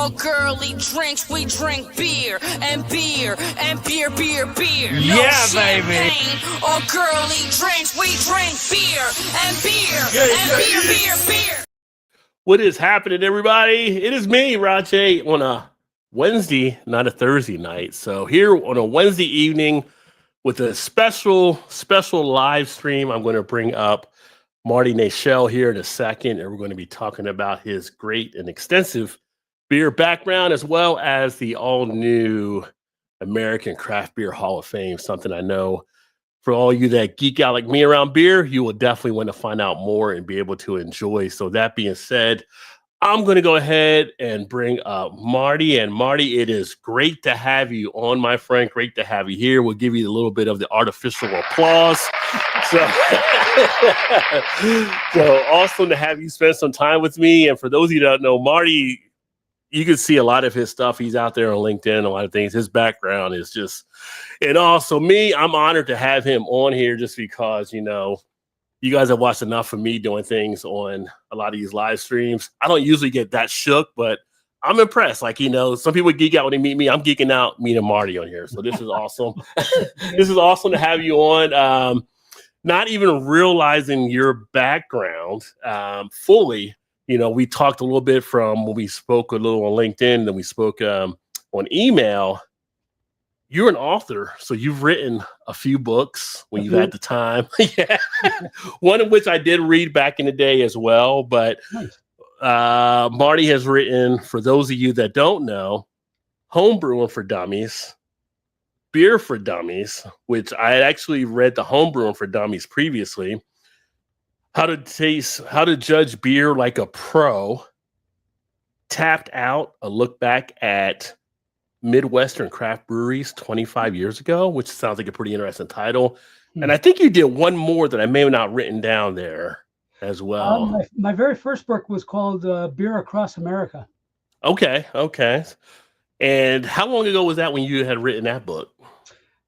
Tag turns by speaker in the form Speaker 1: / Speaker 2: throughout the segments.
Speaker 1: All girly drinks, we drink beer and beer and beer, beer, beer. No
Speaker 2: Yeah,
Speaker 1: champagne.
Speaker 2: baby.
Speaker 1: All girly drinks, we drink beer and beer and beer, beer, beer.
Speaker 2: What is happening, everybody? It is me, Rajay, on a Wednesday, not a Thursday night. So here on a Wednesday evening with a special live stream, I'm going to bring up Marty Nachel here in a second, and we're going to be talking about his great and extensive beer background, as well as the all-new American Craft Beer Hall of Fame, something I know for all you that geek out like me around beer, you will definitely want to find out more and be able to enjoy. So that being said, I'm going to go ahead and bring up Marty. And Marty, it is great to have you on, my friend. Great to have you here. We'll give you a little bit of the artificial applause. So awesome to have you spend some time with me. And for those of you that don't know, Marty, you can see a lot of his stuff. He's out there on LinkedIn, a lot of things. His background is just, and also me, I'm honored to have him on here just because, you know, you guys have watched enough of me doing things on a lot of these live streams. I don't usually get that shook, but I'm impressed. Like, you know, some people geek out when they meet me. I'm geeking out meeting Marty on here. So this is awesome. This is awesome to have you on. Not even realizing your background fully. You know, we talked a little bit from when we spoke a little on LinkedIn, then we spoke on email. You're an author, so you've written a few books when you've had the time. Yeah. One of which I did read back in the day as well. But Marty has written, for those of you that don't know, Homebrewing for Dummies, Beer for Dummies, which I had actually read the Homebrewing for Dummies previously. How to judge beer like a pro. Tapped Out, a look back at Midwestern craft breweries 25 years ago, which sounds like a pretty interesting title. And I think you did one more that I may have not written down there as well.
Speaker 3: My very first book was called Beer Across America.
Speaker 2: Okay. And how long ago was that when you had written that book?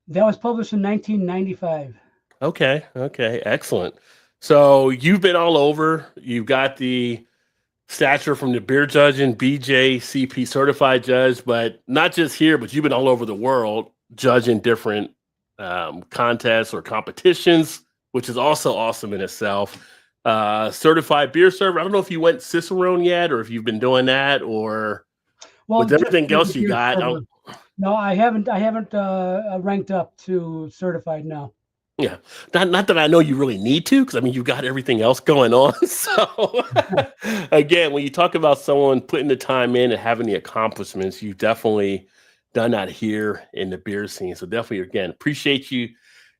Speaker 3: That was published in 1995.
Speaker 2: Okay, excellent. So you've been all over. You've got the stature from the beer judging, BJCP certified judge, but not just here, but you've been all over the world judging different contests or competitions, which is also awesome in itself. Certified beer server. I don't know if you went Cicerone yet, or if you've been doing that, or with everything else you got.
Speaker 3: No, I haven't ranked up to certified now.
Speaker 2: Yeah, not that I know you really need to, because I mean, you've got everything else going on. So again, when you talk about someone putting the time in and having the accomplishments, you've definitely done that here in the beer scene. So definitely, again, appreciate you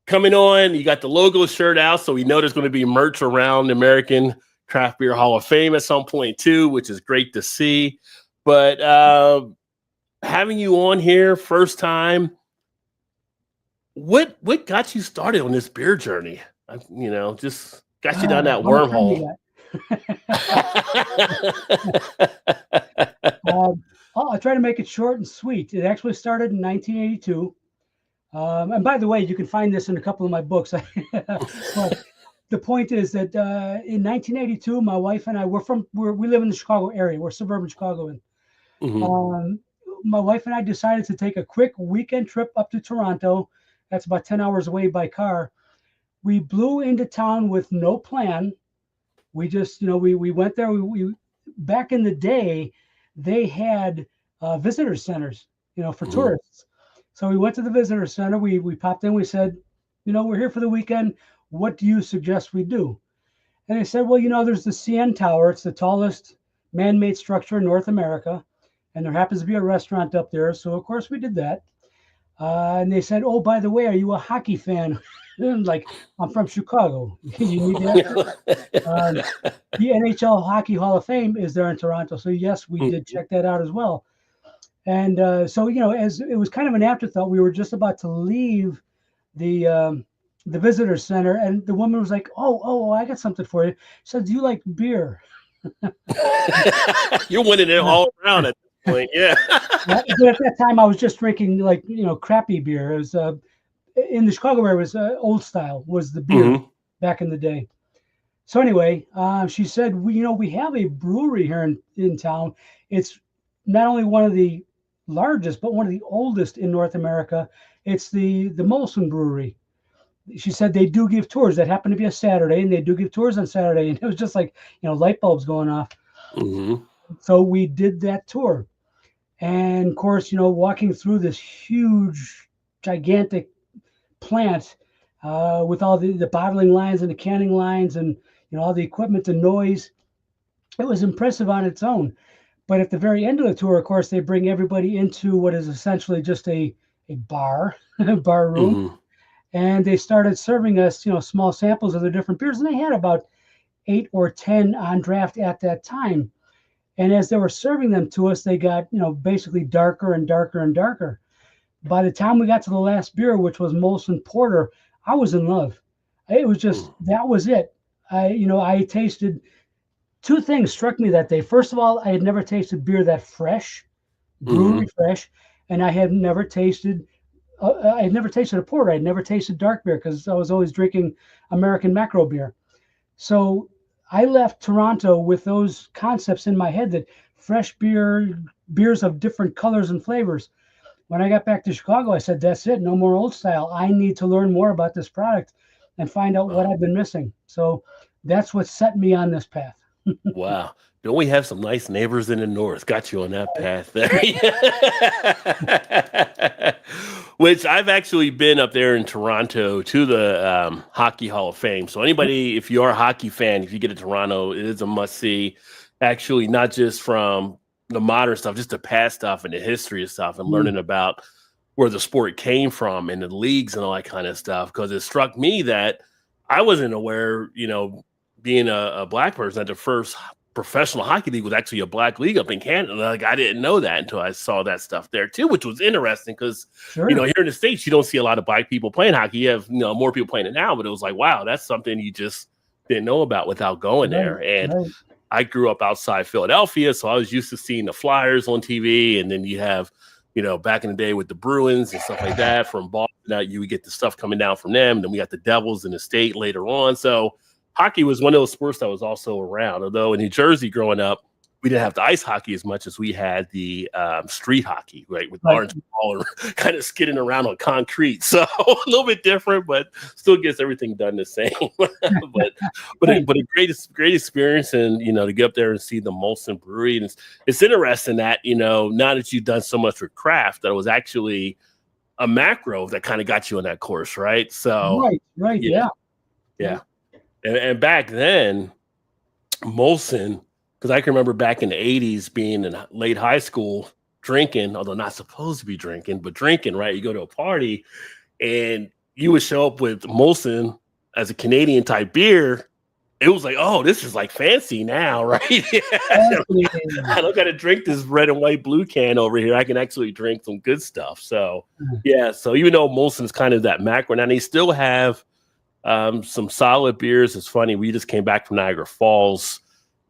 Speaker 2: coming on. You got the logo shirt out, so we know there's going to be merch around the American Craft Beer Hall of Fame at some point too, which is great to see. But having you on here first time, what got you started on this beer journey? You know, just got you down that wormhole.
Speaker 3: I'll try to make it short and sweet. It actually started in 1982. And by the way, you can find this in a couple of my books. But the point is that in 1982, my wife and I, we live in the Chicago area. We're suburban Chicagoan. Mm-hmm. My wife and I decided to take a quick weekend trip up to Toronto. That's about 10 hours away by car. We blew into town with no plan. We just, we went there. We back in the day, they had visitor centers, for tourists. So we went to the visitor center. We popped in. We said, we're here for the weekend. What do you suggest we do? And they said, well, there's the CN Tower. It's the tallest man-made structure in North America. And there happens to be a restaurant up there. So, of course, we did that. And they said, oh, by the way, are you a hockey fan? Like, I'm from Chicago. You need that? The NHL Hockey Hall of Fame is there in Toronto. So, yes, we did check that out as well. And so, as it was kind of an afterthought, we were just about to leave the visitor center. And the woman was like, oh, I got something for you. She said, do you like beer?
Speaker 2: You're winning it all around at this point. Yeah.
Speaker 3: But at that time, I was just drinking crappy beer. It was in the Chicago area. It was Old Style was the beer back in the day. So anyway, she said, we have a brewery here in town. It's not only one of the largest, but one of the oldest in North America. It's the Molson Brewery. She said they do give tours. That happened to be a Saturday, and they do give tours on Saturday. And it was just like, light bulbs going off.
Speaker 2: Mm-hmm.
Speaker 3: So we did that tour. And of course, walking through this huge, gigantic plant with all the bottling lines and the canning lines and all the equipment and noise, it was impressive on its own. But at the very end of the tour, of course, they bring everybody into what is essentially just a bar, bar room.
Speaker 2: Mm-hmm.
Speaker 3: And they started serving us, small samples of the different beers. And they had about 8 or 10 on draft at that time. And as they were serving them to us, they got, basically darker and darker and darker. By the time we got to the last beer, which was Molson Porter, I was in love. It was just, that was it. I tasted, 2 things struck me that day. First of all, I had never tasted beer that fresh, brewery fresh, and I had never tasted a porter. I had never tasted dark beer because I was always drinking American macro beer. So I left Toronto with those concepts in my head that fresh beers of different colors and flavors. When I got back to Chicago, I said, that's it. No more old style. I need to learn more about this product and find out what I've been missing. So that's what set me on this path.
Speaker 2: Wow. Don't we have some nice neighbors in the north? Got you on that path there. Which I've actually been up there in Toronto to the Hockey Hall of Fame. So anybody, if you are a hockey fan, if you get to Toronto, it is a must-see. Actually, not just from the modern stuff, just the past stuff and the history of stuff and learning about where the sport came from and the leagues and all that kind of stuff. Because it struck me that I wasn't aware, being a black person, that the first professional hockey league was actually a black league up in Canada. Like, I didn't know that until I saw that stuff there too, which was interesting because, here in the States, you don't see a lot of black people playing hockey. You have, more people playing it now, but it was like, wow, that's something you just didn't know about without going there. And I grew up outside Philadelphia, so I was used to seeing the Flyers on TV. And then you have, back in the day with the Bruins and stuff like that from Boston, now you would get the stuff coming down from them. And then we got the Devils in the state later on. So hockey was one of those sports that was also around. Although in New Jersey growing up, we didn't have the ice hockey as much as we had the street hockey, right, with orange ball and kind of skidding around on concrete. So a little bit different, but still gets everything done the same. but a great experience, and to get up there and see the Molson Brewery. And it's interesting that now that you've done so much with craft, that it was actually a macro that kind of got you on that course, right? So
Speaker 3: right,
Speaker 2: yeah. And back then, Molson, because I can remember back in the 80s being in late high school drinking, although not supposed to be drinking, but drinking, right? You go to a party and you would show up with Molson as a Canadian type beer. It was like, oh, this is like fancy now, right? I don't got to drink this red and white blue can over here. I can actually drink some good stuff. So, so even though Molson's kind of that macro, now they still have some solid beers. It's funny, we just came back from Niagara Falls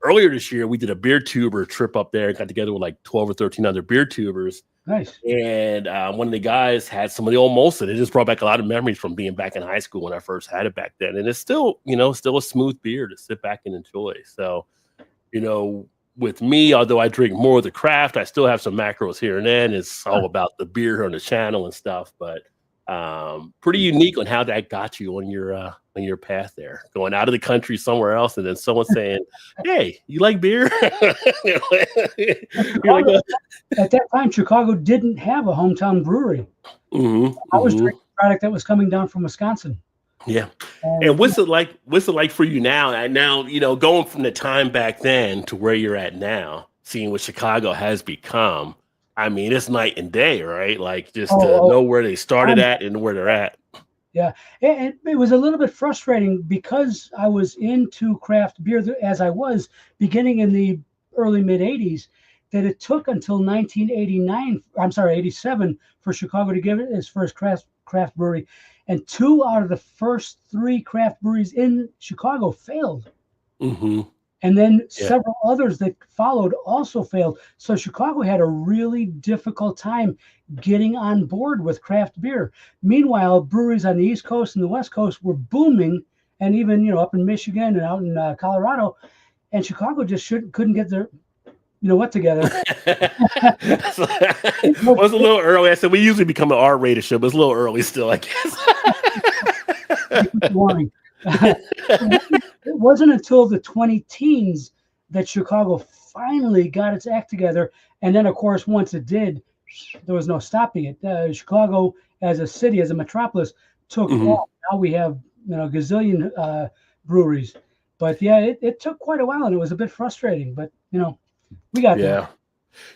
Speaker 2: earlier this year. We did a beer tuber trip up there and got together with like 12 or 13 other beer tubers.
Speaker 3: Nice.
Speaker 2: And one of the guys had some of the old Molson. It just brought back a lot of memories from being back in high school when I first had it back then. And it's still, still a smooth beer to sit back and enjoy. So, with me, although I drink more of the craft, I still have some macros here and then. It's all about the beer here on the channel and stuff, but pretty unique on how that got you on your path there, going out of the country somewhere else, and then someone saying, "Hey, you like beer?"
Speaker 3: At that time, Chicago didn't have a hometown brewery. I was drinking a product that was coming down from Wisconsin.
Speaker 2: Yeah. And what's it like? What's it like for you now? And now, going from the time back then to where you're at now, seeing what Chicago has become. I mean, it's night and day, right? Like just to know where they started at and where they're at.
Speaker 3: Yeah. It was a little bit frustrating because I was into craft beer as I was beginning in the early mid 80s, that it took until 87 for Chicago to give it its first craft brewery. And 2 out of the first 3 craft breweries in Chicago failed. And then several others that followed also failed. So Chicago had a really difficult time getting on board with craft beer. Meanwhile, breweries on the East Coast and the West Coast were booming, and even up in Michigan and out in Colorado, and Chicago just couldn't get you know what together.
Speaker 2: So, it was a little early. I said we usually become an R-rated show, but it's a little early still, I guess.
Speaker 3: Warning. It wasn't until the 2010s that Chicago finally got its act together. And then, of course, once it did, there was no stopping it. Chicago, as a city, as a metropolis, took off. Now we have, gazillion breweries. But yeah, it took quite a while, and it was a bit frustrating. But we got there.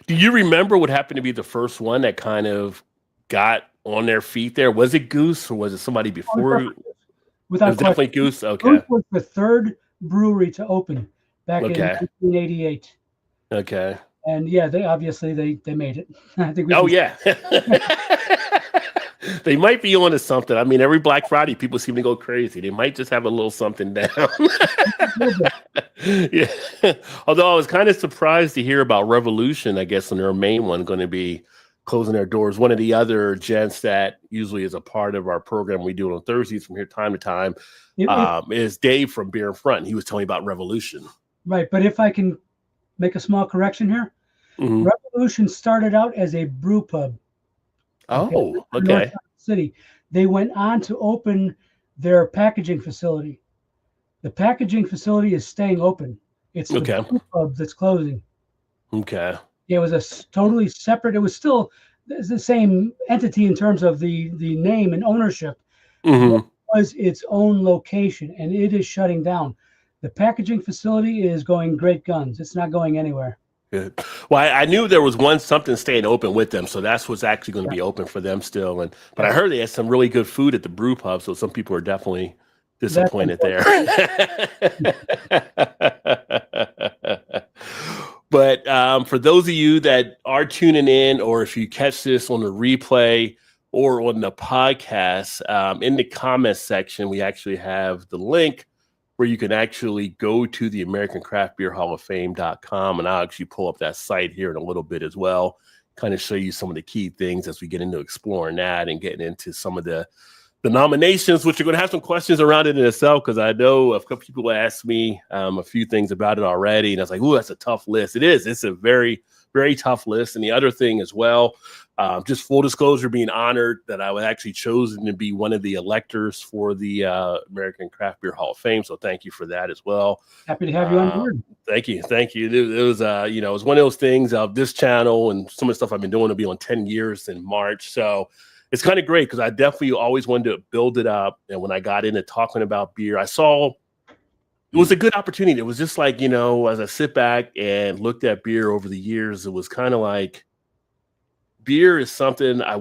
Speaker 2: Do you remember what happened to be the first one that kind of got on their feet there? Was it Goose or was it somebody before?
Speaker 3: Without
Speaker 2: it was definitely Goose. Okay.
Speaker 3: Goose was the third brewery to open back in 1988.
Speaker 2: Okay.
Speaker 3: And yeah, they obviously they made it. I think.
Speaker 2: They might be onto something. I mean, every Black Friday, people seem to go crazy. They might just have a little something down. Yeah. Although I was kind of surprised to hear about Revolution, I guess, and their main one going to be closing their doors. One of the other gents that usually is a part of our program we do on Thursdays from here time to time is Dave from Beer in Front. He was telling me about Revolution.
Speaker 3: Right. But if I can make a small correction here, Revolution started out as a brew pub.
Speaker 2: Okay.
Speaker 3: City. They went on to open their packaging facility. The packaging facility is staying open. It's the brew pub that's closing.
Speaker 2: Okay.
Speaker 3: It was a totally separate. It was still the same entity in terms of the name and ownership. It was its own location, and it is shutting down. The packaging facility is going great guns. It's not going anywhere.
Speaker 2: Good. Well, I knew there was something staying open with them, so that's what's actually going to be open for them still. But I heard they had some really good food at the brew pub, so some people are definitely disappointed there. But for those of you that are tuning in, or if you catch this on the replay or on the podcast, in the comments section, we actually have the link where you can actually go to the American Craft Beer Hall of Fame.com, and I'll actually pull up that site here in a little bit as well, kind of show you some of the key things as we get into exploring that and getting into some of the nominations, which are going to have some questions around it in itself, because I know a couple people asked me a few things about it already, and I was like, "Ooh, that's a tough list." It is. It's a very, very tough list. And the other thing as well, just full disclosure, being honored that I was actually chosen to be one of the electors for the American Craft Beer Hall of Fame. So thank you for that as well.
Speaker 3: Happy to have you on board.
Speaker 2: Thank you. It was, it was one of those things of this channel and some of the stuff I've been doing to be on 10 years in March. So it's kind of great because I definitely always wanted to build it up. And when I got into talking about beer, I saw it was a good opportunity. It was just like, as I sit back and looked at beer over the years, it was kind of like, beer is something I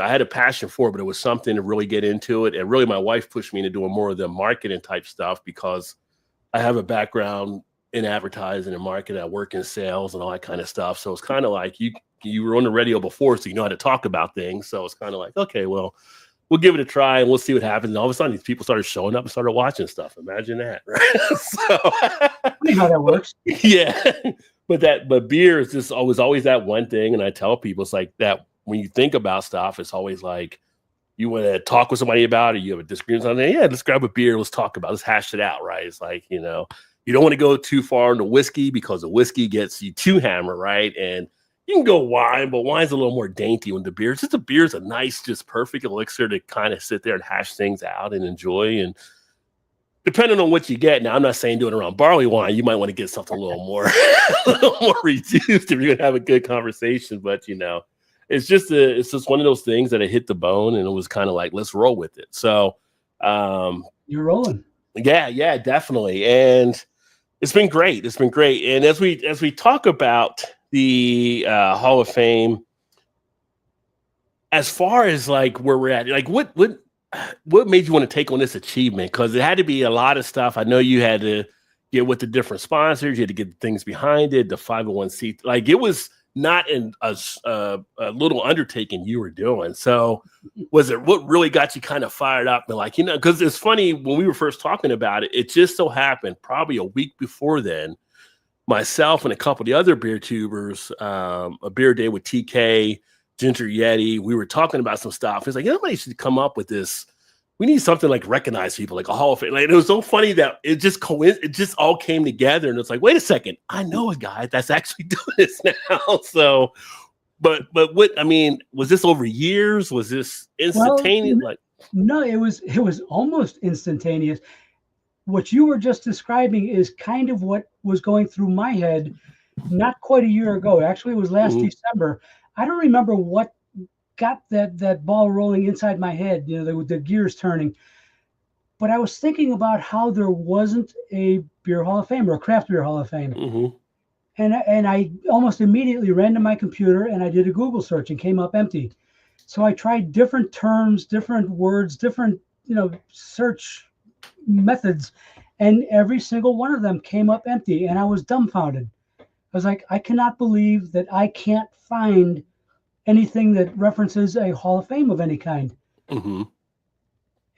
Speaker 2: had a passion for, but it was something to really get into it. And really my wife pushed me into doing more of the marketing type stuff because I have a background in advertising and marketing. I work in sales and all that kind of stuff. So it's kind of like you were on the radio before, so you know how to talk about things. So it's kind of like, okay, well, we'll give it a try and we'll see what happens. And all of a sudden these people started showing up and started watching stuff. Imagine that, right? So
Speaker 3: funny how that works.
Speaker 2: Yeah. But beer is just always that one thing. And I tell people, it's like that when you think about stuff, it's always like you want to talk with somebody about it. You have a disagreement on something. Yeah, let's grab a beer. Let's talk about it. Let's hash it out. Right. It's like, you don't want to go too far into whiskey because the whiskey gets you too hammered. Right. And you can go wine, but wine's a little more dainty when the beer. Just the beer's a nice, just perfect elixir to kind of sit there and hash things out and enjoy. And depending on what you get, now I'm not saying do it around barley wine. You might want to get something a little more reduced if you're gonna have a good conversation. But it's just one of those things that it hit the bone, and it was kind of like, let's roll with it. So
Speaker 3: you're rolling.
Speaker 2: Yeah, definitely. And it's been great. And as we talk about the Hall of Fame, as far as like where we're at, like what made you want to take on this achievement? Because it had to be a lot of stuff. I know you had to get with the different sponsors. You had to get things behind it, the 501c. Like it was not a little undertaking you were doing. So was it what really got you kind of fired up? And like, because it's funny, when we were first talking about it, it just so happened probably a week before then, myself and a couple of the other beer tubers, a beer day with TK, Ginger Yeti, we were talking about some stuff. It's like, everybody should come up with this we need something like recognize people, like a Hall of Fame. Like, it was so funny that it just all came together, and it's like, wait a second, I know a guy that's actually doing this now. So, but what I mean, was this over years? Was this instantaneous?
Speaker 3: Well, no, it was almost instantaneous. What you were just describing is kind of what was going through my head not quite a year ago. Actually, it was last December. I don't remember what got that ball rolling inside my head, the gears turning. But I was thinking about how there wasn't a beer Hall of Fame or a craft beer Hall of Fame. And I almost immediately ran to my computer and I did a Google search and came up empty. So I tried different terms, different words, different, search methods, and every single one of them came up empty. And I was dumbfounded. I was like, I cannot believe that I can't find anything that references a Hall of Fame of any kind.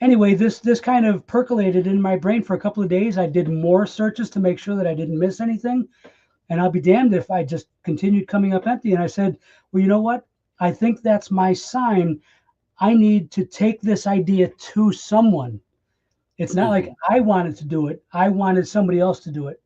Speaker 3: Anyway, this kind of percolated in my brain for a couple of days. I did more searches to make sure that I didn't miss anything. And I'll be damned if I just continued coming up empty. And I said, well, you know what? I think that's my sign. I need to take this idea to someone. It's not like I wanted to do it. I wanted somebody else to do it.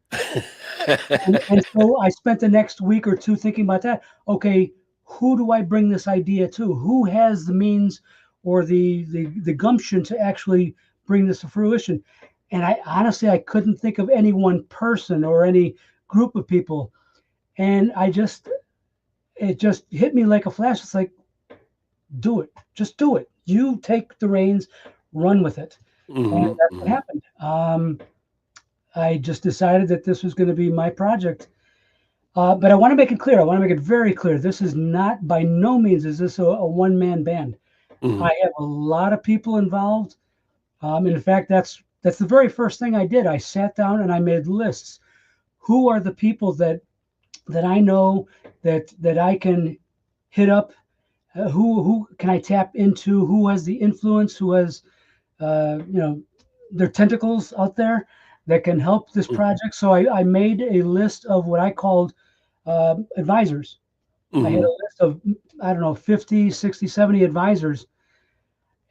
Speaker 3: and so I spent the next week or two thinking about that. Okay, who do I bring this idea to? Who has the means or the gumption to actually bring this to fruition? And I honestly, I couldn't think of any one person or any group of people. And it just hit me like a flash. It's like, do it. Just do it. You take the reins, run with it. And that's what happened. I just decided that this was going to be my project. But I want to make it clear. I want to make it very clear. This is not, by no means is this a one-man band. I have a lot of people involved. In fact, that's the very first thing I did. I sat down and I made lists. Who are the people that I know that I can hit up? Who can I tap into? Who has the influence? Who has their tentacles out there that can help this project? So I made a list of what I called advisors. I had a list of, I don't know, 50, 60, 70 advisors.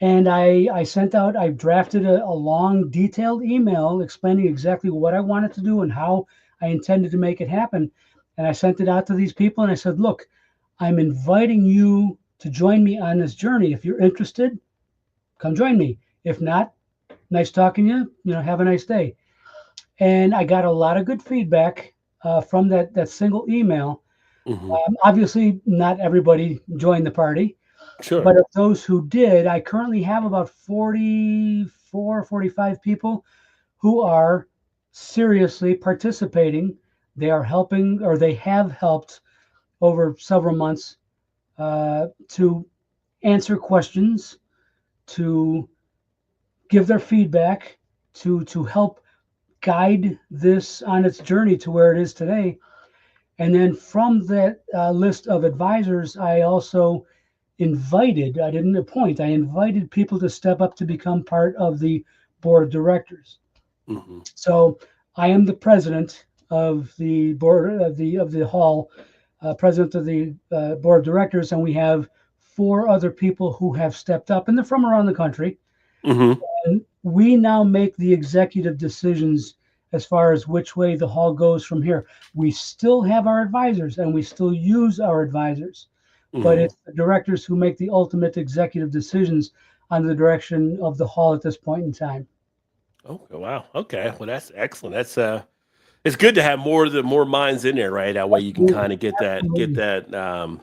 Speaker 3: And I drafted a long, detailed email explaining exactly what I wanted to do and how I intended to make it happen. And I sent it out to these people and I said, look, I'm inviting you to join me on this journey. If you're interested, come join me. If not, nice talking to you, have a nice day. And I got a lot of good feedback from that single email. Obviously, not everybody joined the party.
Speaker 2: Sure.
Speaker 3: But of those who did, I currently have about 44, 45 people who are seriously participating. They are helping, or they have helped over several months to answer questions, to give their feedback, to help guide this on its journey to where it is today. And then from that list of advisors, I also invited, I didn't appoint, I invited people to step up to become part of the board of directors. So I am the president of the board of the hall, president of the board of directors, and we have 4 other people who have stepped up, and they're from around the country. And we now make the executive decisions as far as which way the hall goes from here. We still have our advisors and we still use our advisors, but it's the directors who make the ultimate executive decisions on the direction of the hall at this point in time.
Speaker 2: Oh, wow. Okay. Well, that's excellent. That's it's good to have more minds in there, right? That way you can kind of get that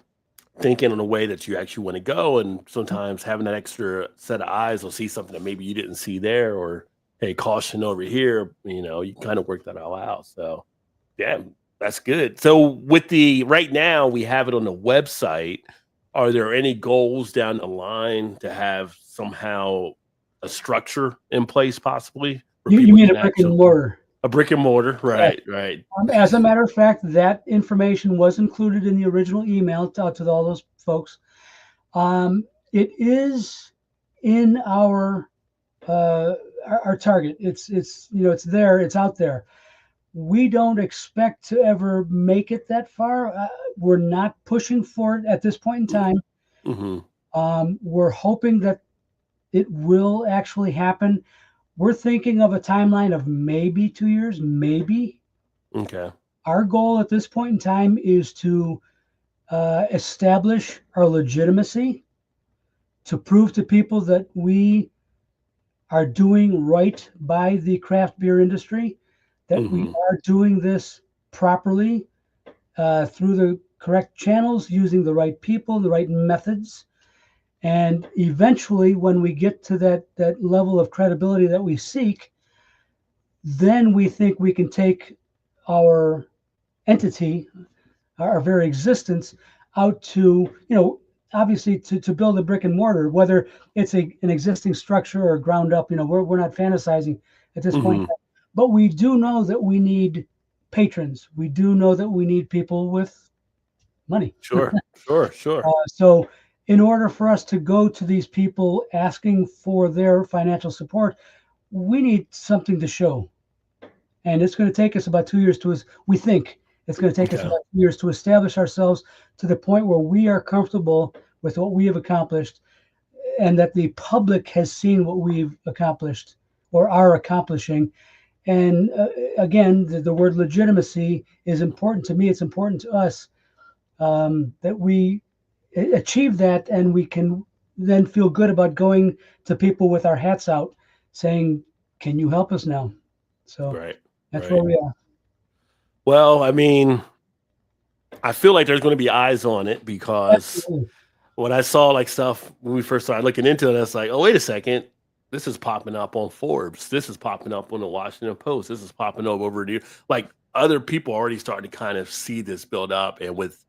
Speaker 2: thinking in a way that you actually want to go. And sometimes having that extra set of eyes will see something that maybe you didn't see there, or, hey, caution over here, you kind of work that all out. So yeah, that's good. So right now we have it on the website. Are there any goals down the line to have somehow a structure in place, possibly?
Speaker 3: You mean a brick and mortar?
Speaker 2: A brick and mortar, right, right.
Speaker 3: As a matter of fact, that information was included in the original email out to all those folks. It is in our target. It's there. It's out there. We don't expect to ever make it that far. We're not pushing for it at this point in time. We're hoping that it will actually happen. We're thinking of a timeline of maybe 2 years, maybe.
Speaker 2: Okay.
Speaker 3: Our goal at this point in time is to establish our legitimacy, to prove to people that we are doing right by the craft beer industry, that we are doing this properly through the correct channels, using the right people, the right methods. And eventually, when we get to that level of credibility that we seek, then we think we can take our entity, our very existence, out to, obviously to build a brick and mortar, whether it's an existing structure or ground up. We're not fantasizing at this point, but we do know that we need patrons. We do know that we need people with money.
Speaker 2: Sure.
Speaker 3: So in order for us to go to these people asking for their financial support, we need something to show. And it's going to take us about 2 years we think it's going to take us about 2 years to establish ourselves to the point where we are comfortable with what we have accomplished, and that the public has seen what we've accomplished or are accomplishing. And again, the word legitimacy is important to me. It's important to us that we achieve that, and we can then feel good about going to people with our hats out saying, can you help us now? So that's where we are.
Speaker 2: Well, I mean, I feel like there's going to be eyes on it, because when I saw like stuff when we first started looking into it, I was like, oh, wait a second. This is popping up on Forbes. This is popping up on the Washington Post. This is popping up over here. Like, other people already starting to kind of see this build up, and with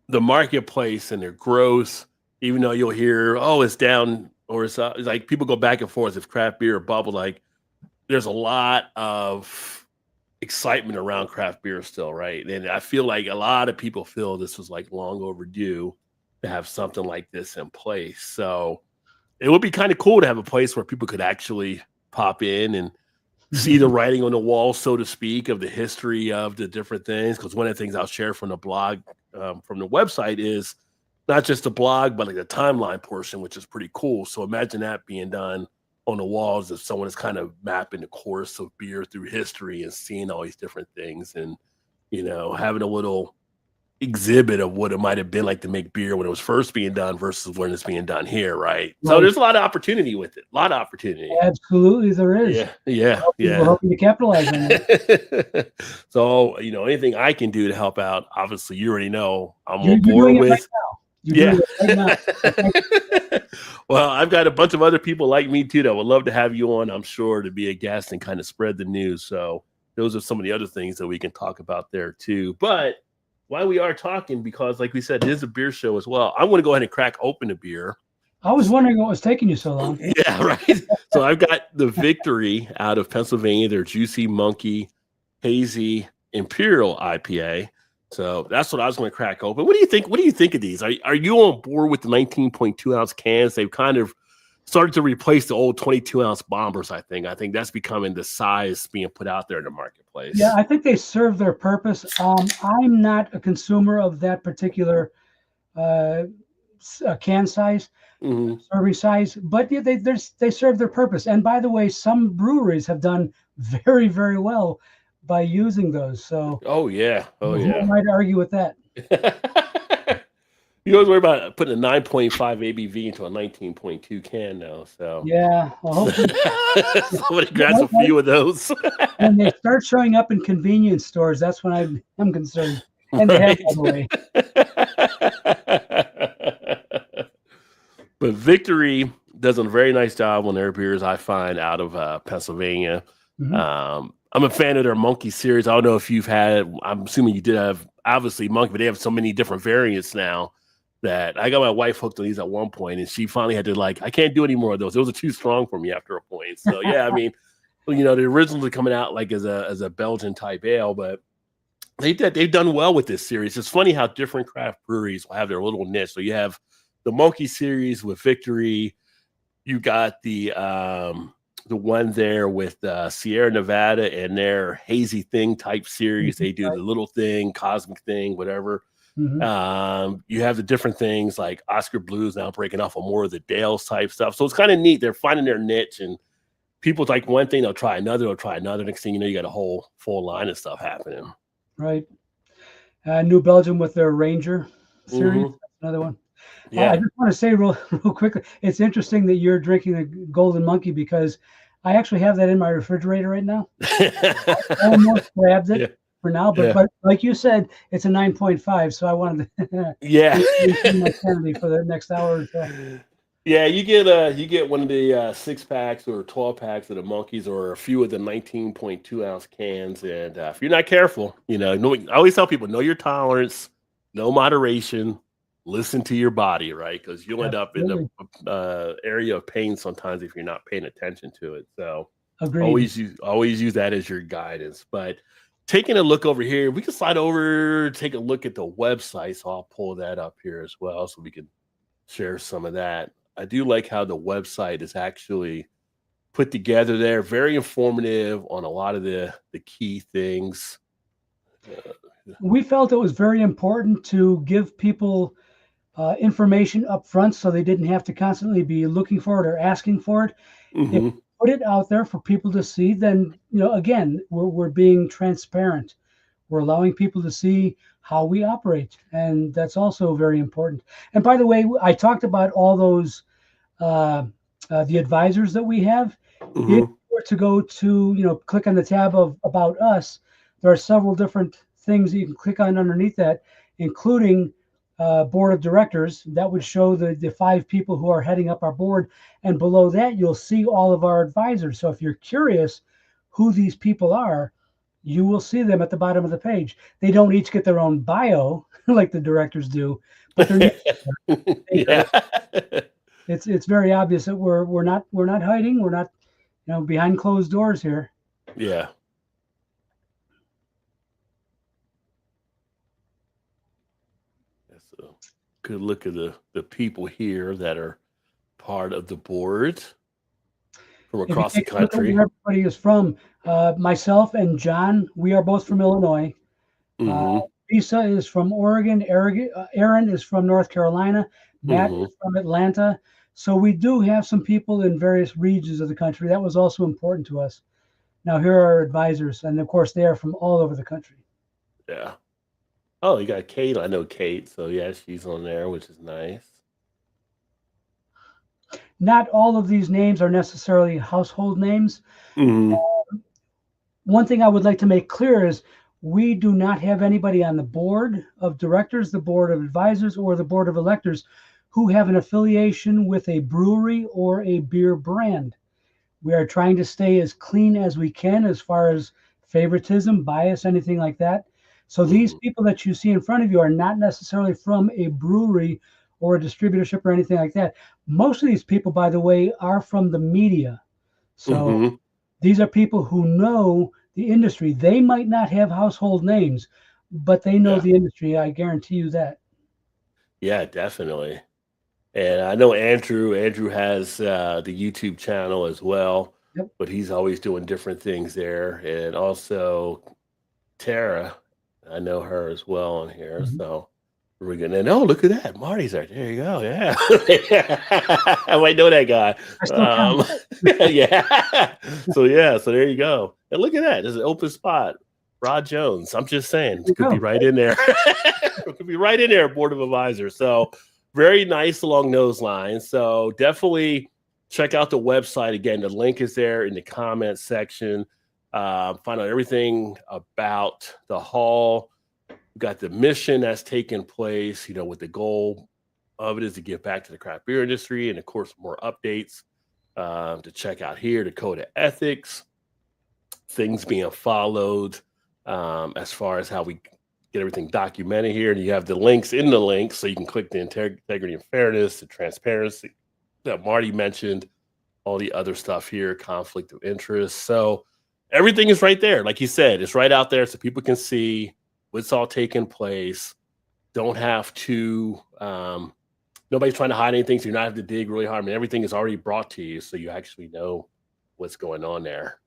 Speaker 2: the marketplace and their growth, even though you'll hear, oh, it's down, or it's like people go back and forth if craft beer or bubble, like there's a lot of excitement around craft beer still, right? And I feel like a lot of people feel this was like long overdue to have something like this in place. So it would be kind of cool to have a place where people could actually pop in and see the writing on the wall, so to speak, of the history of the different things. Because one of the things I'll share from the blog, from the website, is not just the blog, but like the timeline portion, which is pretty cool. So imagine that being done on the walls, if someone is kind of mapping the course of beer through history and seeing all these different things, and having a little exhibit of what it might have been like to make beer when it was first being done versus when it's being done here, right? So there's a lot of opportunity with it. A lot of opportunity.
Speaker 3: Absolutely, there is.
Speaker 2: Yeah.
Speaker 3: We're hoping to capitalize on it.
Speaker 2: So, anything I can do to help out, obviously, you already know I'm on board with.
Speaker 3: Right now.
Speaker 2: Well, I've got a bunch of other people like me too that would love to have you on, I'm sure, to be a guest and kind of spread the news. So those are some of the other things that we can talk about there too. But while we are talking, because like we said, it is a beer show as well, I want to go ahead and crack open a beer.
Speaker 3: I was wondering what was taking you so long.
Speaker 2: Yeah, right. So I've got the Victory out of Pennsylvania, their Juicy Monkey Hazy Imperial IPA. So that's what I was going to crack open. What do you think? What do you think of these? Are you on board with the 19.2 ounce cans? They've kind of started to replace the old 22 ounce bombers. I think that's becoming the size being put out there in the marketplace.
Speaker 3: Yeah, I think they serve their purpose. I'm not a consumer of that particular can size, serving size, but yeah, they serve their purpose. And by the way, some breweries have done very, very well by using those. So who might argue with that?
Speaker 2: You always worry about putting a 9.5 ABV into a 19.2 can now. So
Speaker 3: yeah, well, hopefully
Speaker 2: somebody grabs a few of those.
Speaker 3: When they start showing up in convenience stores, that's when I'm concerned. And they have, by the way.
Speaker 2: But Victory does a very nice job on their beers, I find, out of Pennsylvania. I'm a fan of their Monkey series. I don't know if you've had, I'm assuming you did have, obviously, Monkey, but they have so many different variants now that I got my wife hooked on these at one point, and she finally had to, like, I can't do any more of those. Those are too strong for me after a point. So, yeah, I mean, they're originally coming out like as a Belgian type ale, but they've done well with this series. It's funny how different craft breweries will have their little niche. So you have the Monkey series with Victory. You got the one there with Sierra Nevada and their Hazy Thing type series. They do the little thing, cosmic thing, whatever. You have the different things like Oscar Blues now breaking off of more of the Dales type stuff. So it's kind of neat. They're finding their niche, and people like one thing, they'll try another. Next thing you know, you got a whole full line of stuff happening.
Speaker 3: Right. New Belgium with their Ranger series. That's another one.
Speaker 2: Yeah.
Speaker 3: I just want to say real quickly, it's interesting that you're drinking the Golden Monkey because I actually have that in my refrigerator right now. I almost grabbed it for now, but like you said, it's a 9.5, so I wanted to my sanity for the next hour or so.
Speaker 2: Yeah, you get one of the 6-packs or 12-packs of the Monkeys, or a few of the 19.2 ounce cans, and if you're not careful, I always tell people, know your tolerance, know moderation, listen to your body, right? Because you'll end up in the area of pain sometimes if you're not paying attention to it. So always use that as your guidance. But taking a look over here, we can slide over, take a look at the website. So I'll pull that up here as well so we can share some of that. I do like how the website is actually put together there. Very informative on a lot of the key things.
Speaker 3: We felt it was very important to give people information up front so they didn't have to constantly be looking for it or asking for it. If you put it out there for people to see, then, again, we're being transparent. We're allowing people to see how we operate. And that's also very important. And by the way, I talked about all those, the advisors that we have. If you were to go to, click on the tab of About Us, there are several different things that you can click on underneath that, including board of directors. That would show the 5 people who are heading up our board. And below that, you'll see all of our advisors. So if you're curious who these people are, you will see them at the bottom of the page. They don't each get their own bio like the directors do, but they're it's very obvious that we're not hiding. We're not behind closed doors here.
Speaker 2: Yeah. That's a good look at the people here that are part of the board from across the country.
Speaker 3: Where everybody is from. Myself and John, we are both from Illinois. Lisa is from Oregon. Aaron is from North Carolina. Matt is from Atlanta. So we do have some people in various regions of the country. That was also important to us. Now here are our advisors, and of course they are from all over the country.
Speaker 2: Yeah. Oh, you got Kate. I know Kate. So yeah, she's on there, which is nice.
Speaker 3: Not all of these names are necessarily household names. One thing I would like to make clear is we do not have anybody on the board of directors, the board of advisors, or the board of electors who have an affiliation with a brewery or a beer brand. We are trying to stay as clean as we can as far as favoritism, bias, anything like that. So these people that you see in front of you are not necessarily from a brewery or a distributorship or anything like that. Most of these people, by the way, are from the media. So these are people who know the industry. They might not have household names, but they know the industry. I guarantee you that.
Speaker 2: Yeah, definitely. And I know Andrew has the YouTube channel as well, but he's always doing different things there. And also Tara, I know her as well on here. So we're gonna look at that. Marty's there. There you go. Yeah. I might know that guy. Yeah. So there you go. And look at that. There's an open spot. Rod Jones. I'm just saying, it could be right in there. It could be right in there, board of advisors. So very nice along those lines. So definitely check out the website. Again, the link is there in the comments section. Find out everything about the hall. We've got the mission that's taking place, with the goal of it is to give back to the craft beer industry. And of course, more updates to check out here, the code of ethics, things being followed as far as how we get everything documented here. And you have the links in the links, so you can click the integrity and fairness, the transparency that Marty mentioned, all the other stuff here, conflict of interest. So everything is right there. Like you said, it's right out there so people can see what's all taking place. Don't have to, nobody's trying to hide anything, so you're not have to dig really hard. I mean, everything is already brought to you, so you actually know what's going on there.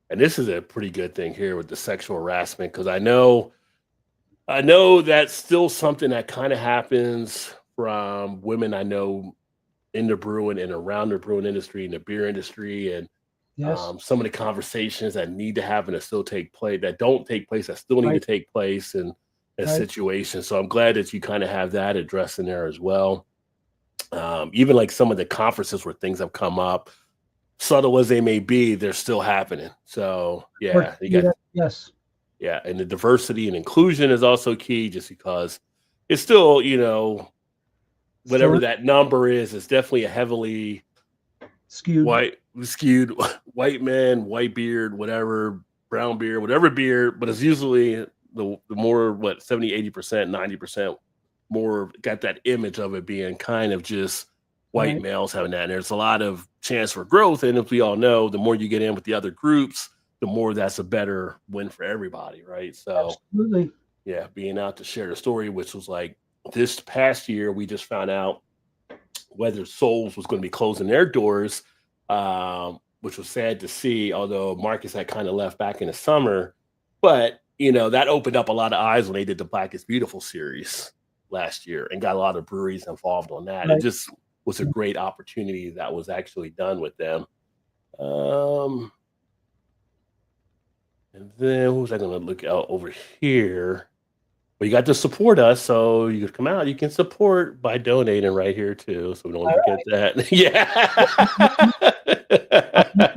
Speaker 2: And this is a pretty good thing here with the sexual harassment, because I know I know that's still something that kind of happens from women I know in the brewing and around the brewing industry and the beer industry, and
Speaker 3: Yes.
Speaker 2: some of the conversations that need to happen that still take place, that don't take place, that still need to
Speaker 3: Right.
Speaker 2: take place in a
Speaker 3: Right.
Speaker 2: situation. So I'm glad that you kind of have that addressed in there as well. Even like some of the conferences where things have come up, subtle as they may be, they're still happening. So
Speaker 3: Work
Speaker 2: yeah, you
Speaker 3: through
Speaker 2: got
Speaker 3: that. Yes.
Speaker 2: yeah, and the diversity and inclusion is also key, just because it's still, whatever
Speaker 3: Still
Speaker 2: that number is, it's definitely a heavily
Speaker 3: skewed.
Speaker 2: skewed white man, white beard, whatever, brown beard, whatever beard, but it's usually the more, what, 70, 80%, 90% more got that image of it being kind of just white
Speaker 3: Right.
Speaker 2: males having that. And there's a lot of chance for growth. And if we all know, the more you get in with the other groups, the more that's a better win for everybody, right? So
Speaker 3: Absolutely.
Speaker 2: yeah, being out to share the story, which was like this past year, we just found out whether Souls was going to be closing their doors, which was sad to see, although Marcus had kind of left back in the summer. But, that opened up a lot of eyes when they did the Black is Beautiful series last year and got a lot of breweries involved on that. It
Speaker 3: Right.
Speaker 2: just was a great opportunity that was actually done with them. And then what was I going to look out over here? Well, you got to support us, so you can come out. You can support by donating right here too, so we don't
Speaker 3: All
Speaker 2: forget that. Yeah,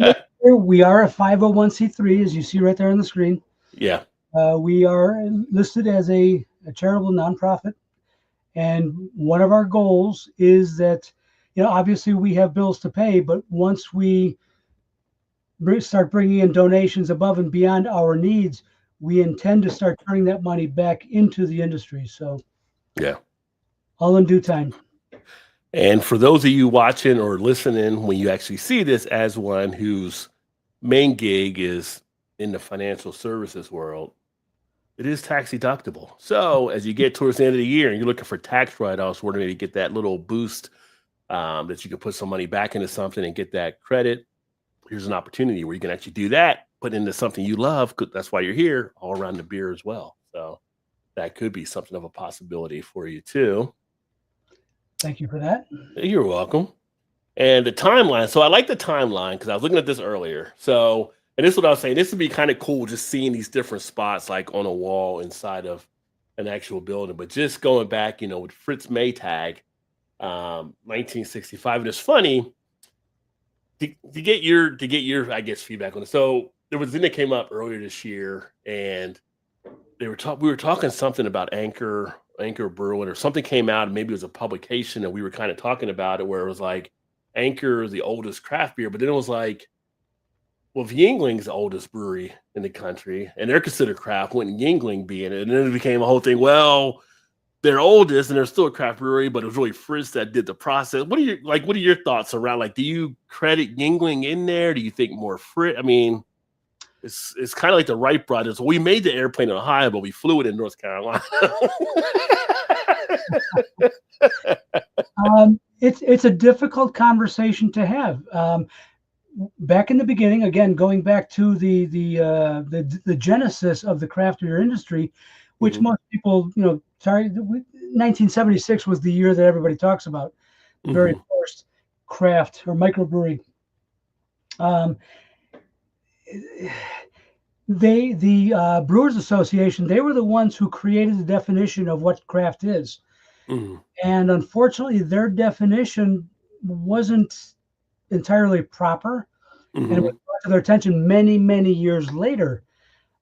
Speaker 3: right. We are a 501c3, as you see right there on the screen.
Speaker 2: yeah,
Speaker 3: We are listed as a charitable nonprofit. And one of our goals is that, obviously we have bills to pay, but once we start bringing in donations above and beyond our needs, we intend to start turning that money back into the industry. So
Speaker 2: yeah.
Speaker 3: all in due time.
Speaker 2: And for those of you watching or listening, when you actually see this, as one whose main gig is in the financial services world, it is tax deductible. So as you get towards the end of the year and you're looking for tax write-offs, where to get that little boost, that you can put some money back into something and get that credit, here's an opportunity where you can actually do that, put into something you love. That's why you're here, all around the beer as well. So that could be something of a possibility for you too.
Speaker 3: Thank you for that.
Speaker 2: You're welcome. And the timeline. So I like the timeline because I was looking at this earlier. So, and this is what I was saying. This would be kind of cool, just seeing these different spots like on a wall inside of an actual building. But just going back, with Fritz Maytag, 1965. And it's funny to get your, I guess, feedback on it. So there was a thing that came up earlier this year, and we were talking something about Anchor Brewing, or something came out, and maybe it was a publication, and we were kind of talking about it, where it was like Anchor is the oldest craft beer, but then it was like, well, if Yingling's the oldest brewery in the country and they're considered craft, wouldn't Yingling be in it? And then it became a whole thing. Well, they're oldest and they're still a craft brewery, but it was really Fritz that did the process. What are your thoughts around, like, do you credit Yingling in there? Do you think more Fritz? I mean, it's kind of like the Wright brothers. We made the airplane in Ohio, but we flew it in North Carolina.
Speaker 3: It's a difficult conversation to have. Back in the beginning, again, going back to the genesis of the craft beer industry, which
Speaker 2: Mhm.
Speaker 3: most people, 1976 was the year that everybody talks about, the very first craft or microbrewery. The Brewers Association, they were the ones who created the definition of what craft is.
Speaker 2: Mhm.
Speaker 3: And unfortunately, their definition wasn't entirely proper. And it was brought to their attention many, many years later.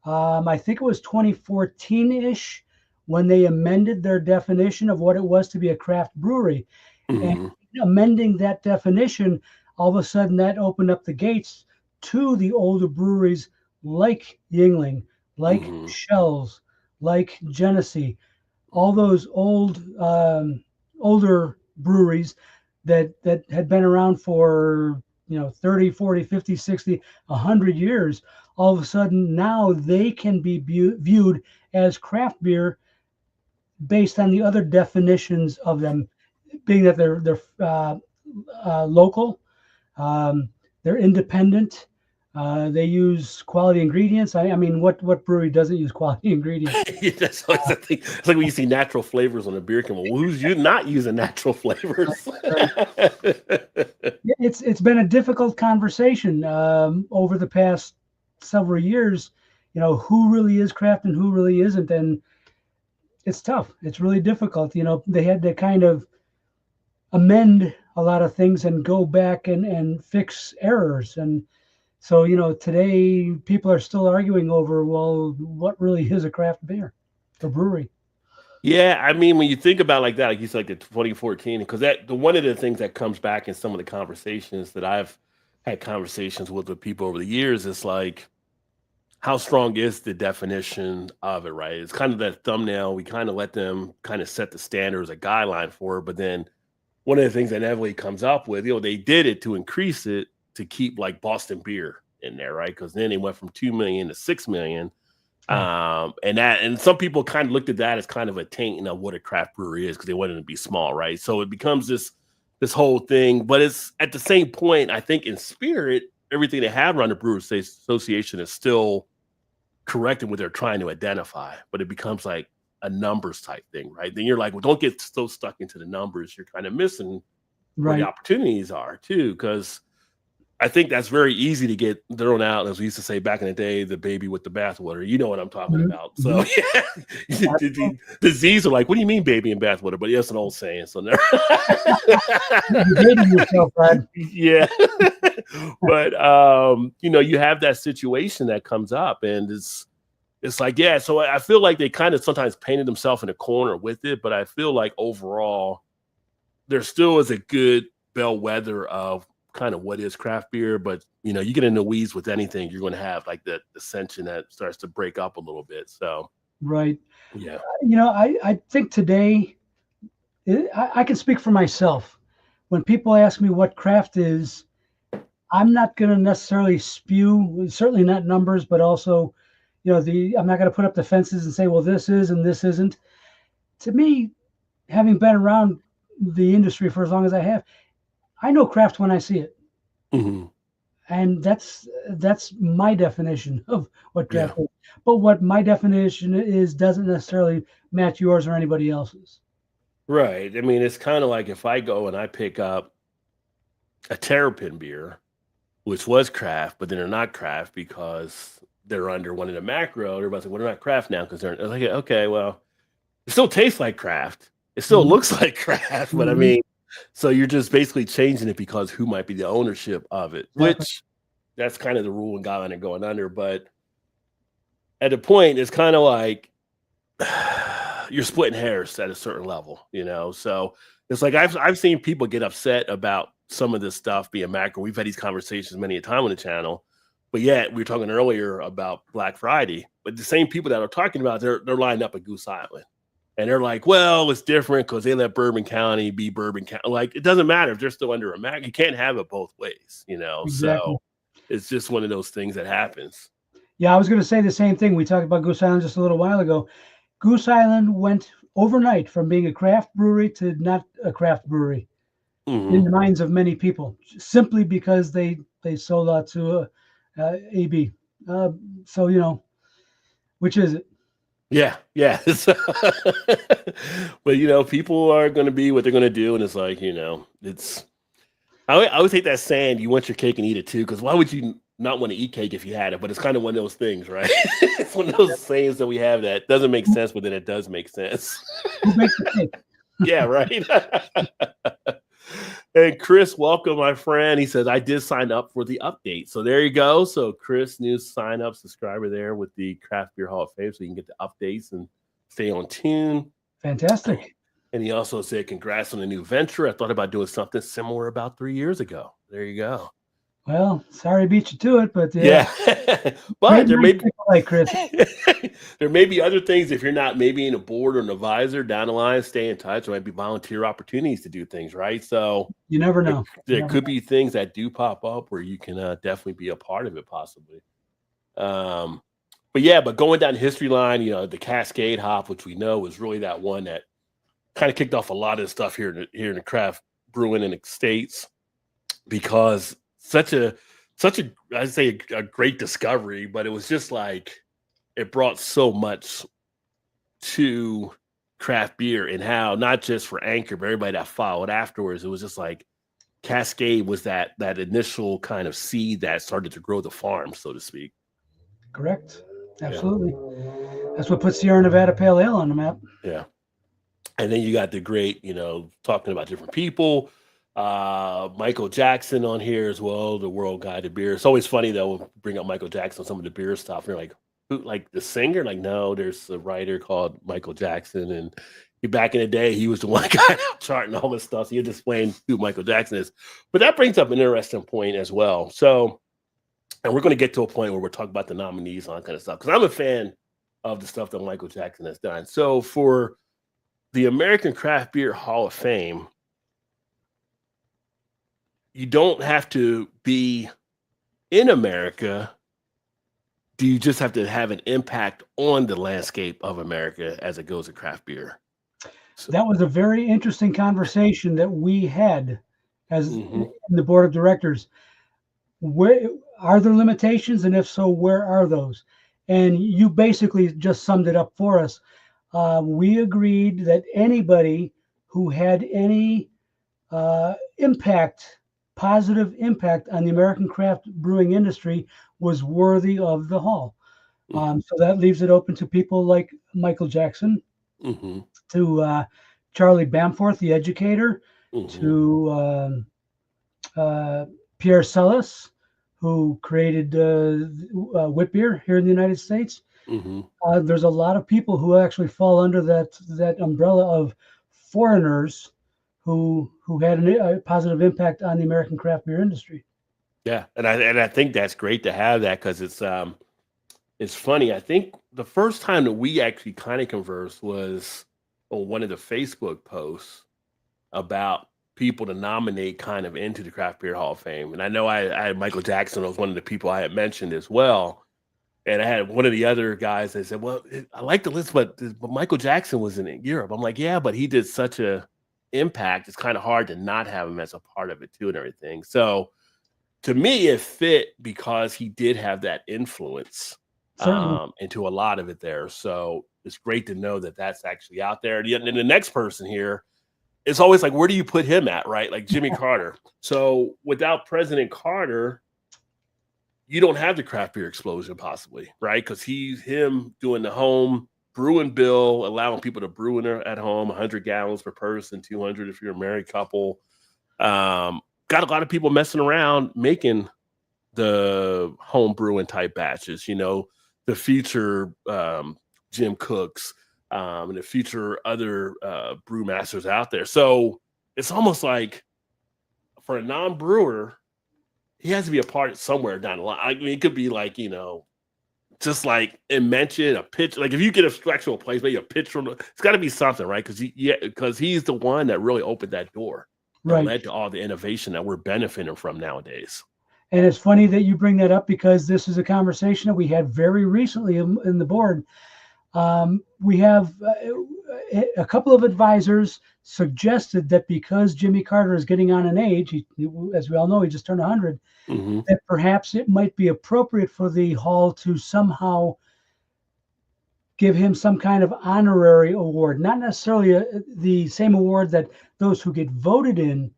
Speaker 3: I think it was 2014-ish when they amended their definition of what it was to be a craft brewery. And amending that definition, all of a sudden that opened up the gates to the older breweries like Yingling, like Schell's, like Genesee, all those older breweries that had been around for 30, 40, 50, 60, 100 years. All of a sudden now they can be viewed as craft beer based on the other definitions of them, being that they're local, they're independent, They use quality ingredients. I mean, what brewery doesn't use quality ingredients?
Speaker 2: Yeah, that's always the thing. It's like when you see natural flavors on a beer can. Well, who's you not using natural flavors?
Speaker 3: Right. Yeah, it's been a difficult conversation over the past several years. You know, who really is craft and who really isn't, and it's tough. It's really difficult. You know, they had to kind of amend a lot of things and go back and fix errors. And so, you know, today people are still arguing over, well, what really is a craft beer or brewery?
Speaker 2: Yeah, I mean, when you think about like that, like you said, like the 2014, because one of the things that comes back in some of the conversations that I've had conversations with people over the years is like, how strong is the definition of it, right? It's kind of that thumbnail. We kind of let them kind of set the standard as a guideline for it, but then one of the things that inevitably comes up with, you know, they did it to increase it to keep like Boston beer in there, right? Because then they went from 2 million to 6 million. And some people kind of looked at that as kind of a taint of what a craft brewery is because they wanted to be small, right? So it becomes this whole thing, but it's at the same point, I think in spirit, everything they have around the Brewers Association is still correct in what they're trying to identify, but it becomes like a numbers type thing, right? Then you're like, well, don't get so stuck into the numbers. You're kind of missing where the opportunities are too, because I think that's very easy to get thrown out, as we used to say back in the day, the baby with the bathwater. You know what I'm talking about. So yeah, the Z's are like, what do you mean baby in bathwater? But it's an old saying. So never.
Speaker 3: Yourself, Brad.
Speaker 2: Yeah. But you know, you have that situation that comes up, and it's like, yeah. So I feel like they kind of sometimes painted themselves in a corner with it, but I feel like overall, there still is a good bellwether of kind of what is craft beer. But you know, you get in the weeds with anything, you're going to have like the dissension that starts to break up a little bit. So
Speaker 3: right.
Speaker 2: Yeah.
Speaker 3: You know, I think today, I can speak for myself. When people ask me what craft is, I'm not going to necessarily spew, certainly not numbers, but also, you know, I'm not going to put up the fences and say, well, this is and this isn't. To me, having been around the industry for as long as I have, I know craft when I see it.
Speaker 2: Mm-hmm.
Speaker 3: And that's my definition of what craft is. But what my definition is doesn't necessarily match yours or anybody else's.
Speaker 2: Right. I mean, it's kind of like if I go and I pick up a Terrapin beer, which was craft, but then they're not craft because they're under one of the macro. Everybody's like, well, they're not craft now because they're like, okay, well, it still tastes like craft. It still looks like craft, but I mean, so you're just basically changing it because who might be the ownership of it, which that's kind of the rule and guideline they're going under. But at a point, it's kind of like you're splitting hairs at a certain level, you know? So it's like I've seen people get upset about some of this stuff being macro. We've had these conversations many a time on the channel, but yet we were talking earlier about Black Friday, but the same people that are talking about, they're lined up at Goose Island. And they're like, well, it's different because they let Bourbon County be Bourbon County. Like, it doesn't matter if they're still under a MAC. You can't have it both ways, you know?
Speaker 3: Exactly.
Speaker 2: So it's just one of those things that happens.
Speaker 3: Yeah, I was going to say the same thing. We talked about Goose Island just a little while ago. Goose Island went overnight from being a craft brewery to not a craft brewery in the minds of many people, simply because they sold out to AB. So, you know, which is it?
Speaker 2: Yeah. But, you know, people are going to be what they're going to do. And it's like, you know, I always hate that saying, you want your cake and eat it too. Because why would you not want to eat cake if you had it? But it's kind of one of those things, right? It's one of those sayings that we have that doesn't make sense, but then it does make sense.
Speaker 3: Who makes the cake?
Speaker 2: Yeah, right. And Chris, welcome, my friend. He says, I did sign up for the update. So there you go. So Chris, new sign up subscriber there with the Craft Beer Hall of Fame. So you can get the updates and stay on tune.
Speaker 3: Fantastic.
Speaker 2: And he also said, congrats on the new venture. I thought about doing something similar about 3 years ago. There you go.
Speaker 3: Well, sorry to beat you to it, but
Speaker 2: yeah. But there may be
Speaker 3: like Chris.
Speaker 2: There may be other things if you're not maybe in a board or an advisor down the line. Stay in touch. There might be volunteer opportunities to do things, right? So
Speaker 3: you never know.
Speaker 2: There could be things that do pop up where you can definitely be a part of it, possibly. But going down the history line, you know, the Cascade hop, which we know is really that one that kind of kicked off a lot of stuff here in the craft brewing in the States, because such a such a, I'd say a great discovery, but it was just like, it brought so much to craft beer, and how not just for Anchor, but everybody that followed afterwards. It was just like Cascade was that initial kind of seed that started to grow the farm, so to speak.
Speaker 3: Correct. Absolutely. Yeah. That's what puts Sierra Nevada Pale Ale on the map.
Speaker 2: Yeah. And then you got the great, talking about different people. Michael Jackson on here as well, the World Guide to Beer. It's always funny though, when we bring up Michael Jackson, some of the beer stuff. And you're like, who, like the singer? Like, no, there's a writer called Michael Jackson, and back in the day, he was the one guy charting all this stuff. So you're just explain who Michael Jackson is. But that brings up an interesting point as well. So, and we're going to get to a point where we're talking about the nominees and all that kind of stuff, because I'm a fan of the stuff that Michael Jackson has done. So for the American Craft Beer Hall of Fame, you don't have to be in America. Do you just have to have an impact on the landscape of America as it goes to craft beer?
Speaker 3: So that was a very interesting conversation that we had as in the board of directors. Where are there limitations? And if so, where are those? And you basically just summed it up for us. We agreed that anybody who had any positive impact on the American craft brewing industry was worthy of the hall. So that leaves it open to people like Michael Jackson, to Charlie Bamforth, the educator, to Pierre Celis, who created wit beer here in the United States. There's a lot of people who actually fall under that umbrella of foreigners who had a positive impact on the American craft beer industry.
Speaker 2: Yeah, and I think that's great to have that, because it's funny. I think the first time that we actually kind of conversed was on one of the Facebook posts about people to nominate kind of into the Craft Beer Hall of Fame. And I know I had Michael Jackson was one of the people I had mentioned as well. And I had one of the other guys that said, well, I like the list, but Michael Jackson was in Europe. I'm like, yeah, but he did such a impact. It's kind of hard to not have him as a part of it too and everything. So to me, it fit because he did have that influence into a lot of it there. So it's great to know that that's actually out there. And then the next person here, it's always like, where do you put him at, right? Like Jimmy Carter. So without President Carter, you don't have the craft beer explosion possibly, right? Because him doing the home brewing bill, allowing people to brew in at home, 100 gallons per person, 200 if you're a married couple. Got a lot of people messing around making the home brewing type batches, the future Jim Cooks, and the future other brewmasters out there. So it's almost like for a non-brewer, he has to be a part somewhere down the line. I mean, it could be like, just like mention a pitch. Like if you get a actual place, maybe a pitch from, it's got to be something, right? Because he's the one that really opened that door. Right. Led to all the innovation that we're benefiting from nowadays.
Speaker 3: And it's funny that you bring that up, because this is a conversation that we had very recently in the board. We have a couple of advisors suggested that because Jimmy Carter is getting on in age, as we all know, he just turned 100, that perhaps it might be appropriate for the hall to somehow give him some kind of honorary award, not necessarily the same award that those who get voted in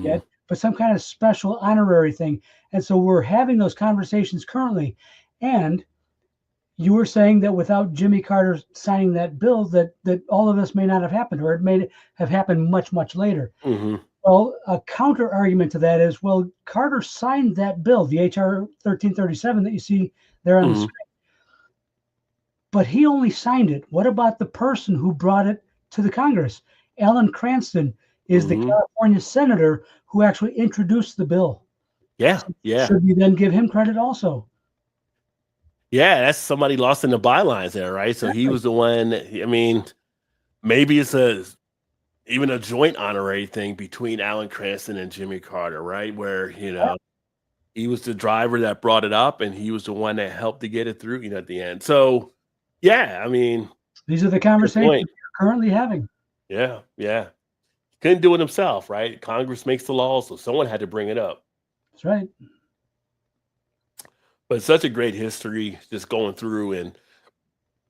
Speaker 3: get, but some kind of special honorary thing. And so we're having those conversations currently. And you were saying that without Jimmy Carter signing that bill, that all of this may not have happened, or it may have happened much, much later. Well, a counter argument to that is, well, Carter signed that bill, the HR 1337 that you see there on the screen. But he only signed it. What about the person who brought it to the Congress? Alan Cranston is the California senator who actually introduced the bill.
Speaker 2: Yeah.
Speaker 3: Should we then give him credit also?
Speaker 2: Yeah, that's somebody lost in the bylines there, right? So he was the one. I mean, maybe it's even a joint honorary thing between Alan Cranston and Jimmy Carter, right? Where, he was the driver that brought it up, and he was the one that helped to get it through, at the end. So, yeah, I mean,
Speaker 3: these are the conversations we're currently having.
Speaker 2: Yeah. Couldn't do it himself, right? Congress makes the law, so someone had to bring it up.
Speaker 3: That's right.
Speaker 2: But it's such a great history just going through, and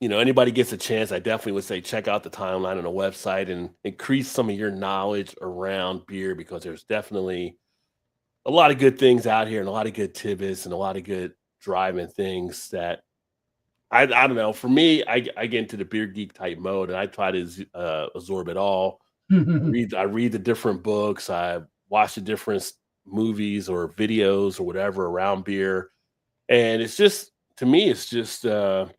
Speaker 2: anybody gets a chance, I definitely would say check out the timeline on the website and increase some of your knowledge around beer, because there's definitely a lot of good things out here and a lot of good tidbits and a lot of good driving things that I don't know. For me, I get into the beer geek type mode and I try to absorb it all. I read the different books. I watch the different movies or videos or whatever around beer, and it's just, to me, it's just a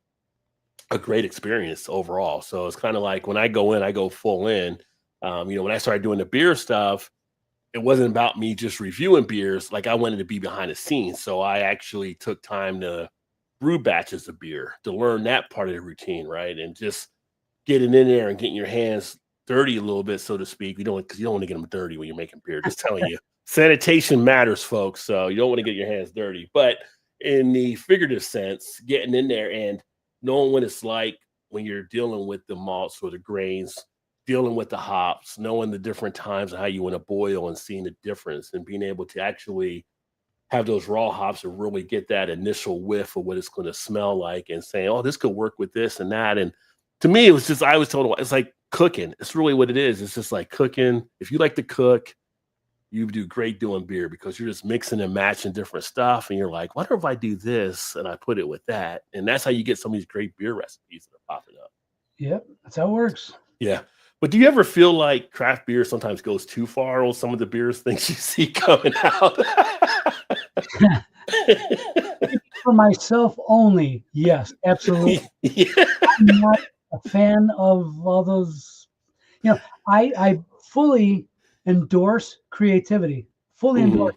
Speaker 2: great experience overall. So it's kind of like when I go in, I go full in. When I started doing the beer stuff, it wasn't about me just reviewing beers. Like, I wanted to be behind the scenes. So I actually took time to brew batches of beer to learn that part of the routine, right? And just getting in there and getting your hands dirty a little bit, so to speak. Because you don't want to get them dirty when you're making beer. Just telling you, sanitation matters, folks. So you don't want to get your hands dirty. But in the figurative sense, getting in there and knowing what it's like when you're dealing with the malts or the grains, dealing with the hops, knowing the different times and how you want to boil and seeing the difference and being able to actually have those raw hops and really get that initial whiff of what it's going to smell like and saying, oh, this could work with this and that. And to me, it was just, I was told, it's like cooking. It's really what it is. It's just like cooking. If you like to cook, you do great doing beer, because you're just mixing and matching different stuff. And you're like, what if I do this and I put it with that? And that's how you get some of these great beer recipes that are popping up.
Speaker 3: Yep, that's how it works.
Speaker 2: Yeah. But do you ever feel like craft beer sometimes goes too far on some of the beers, things you see coming out?
Speaker 3: For myself only, yes, absolutely.
Speaker 2: Yeah.
Speaker 3: I'm not a fan of all those. I fully endorse creativity, fully endorse.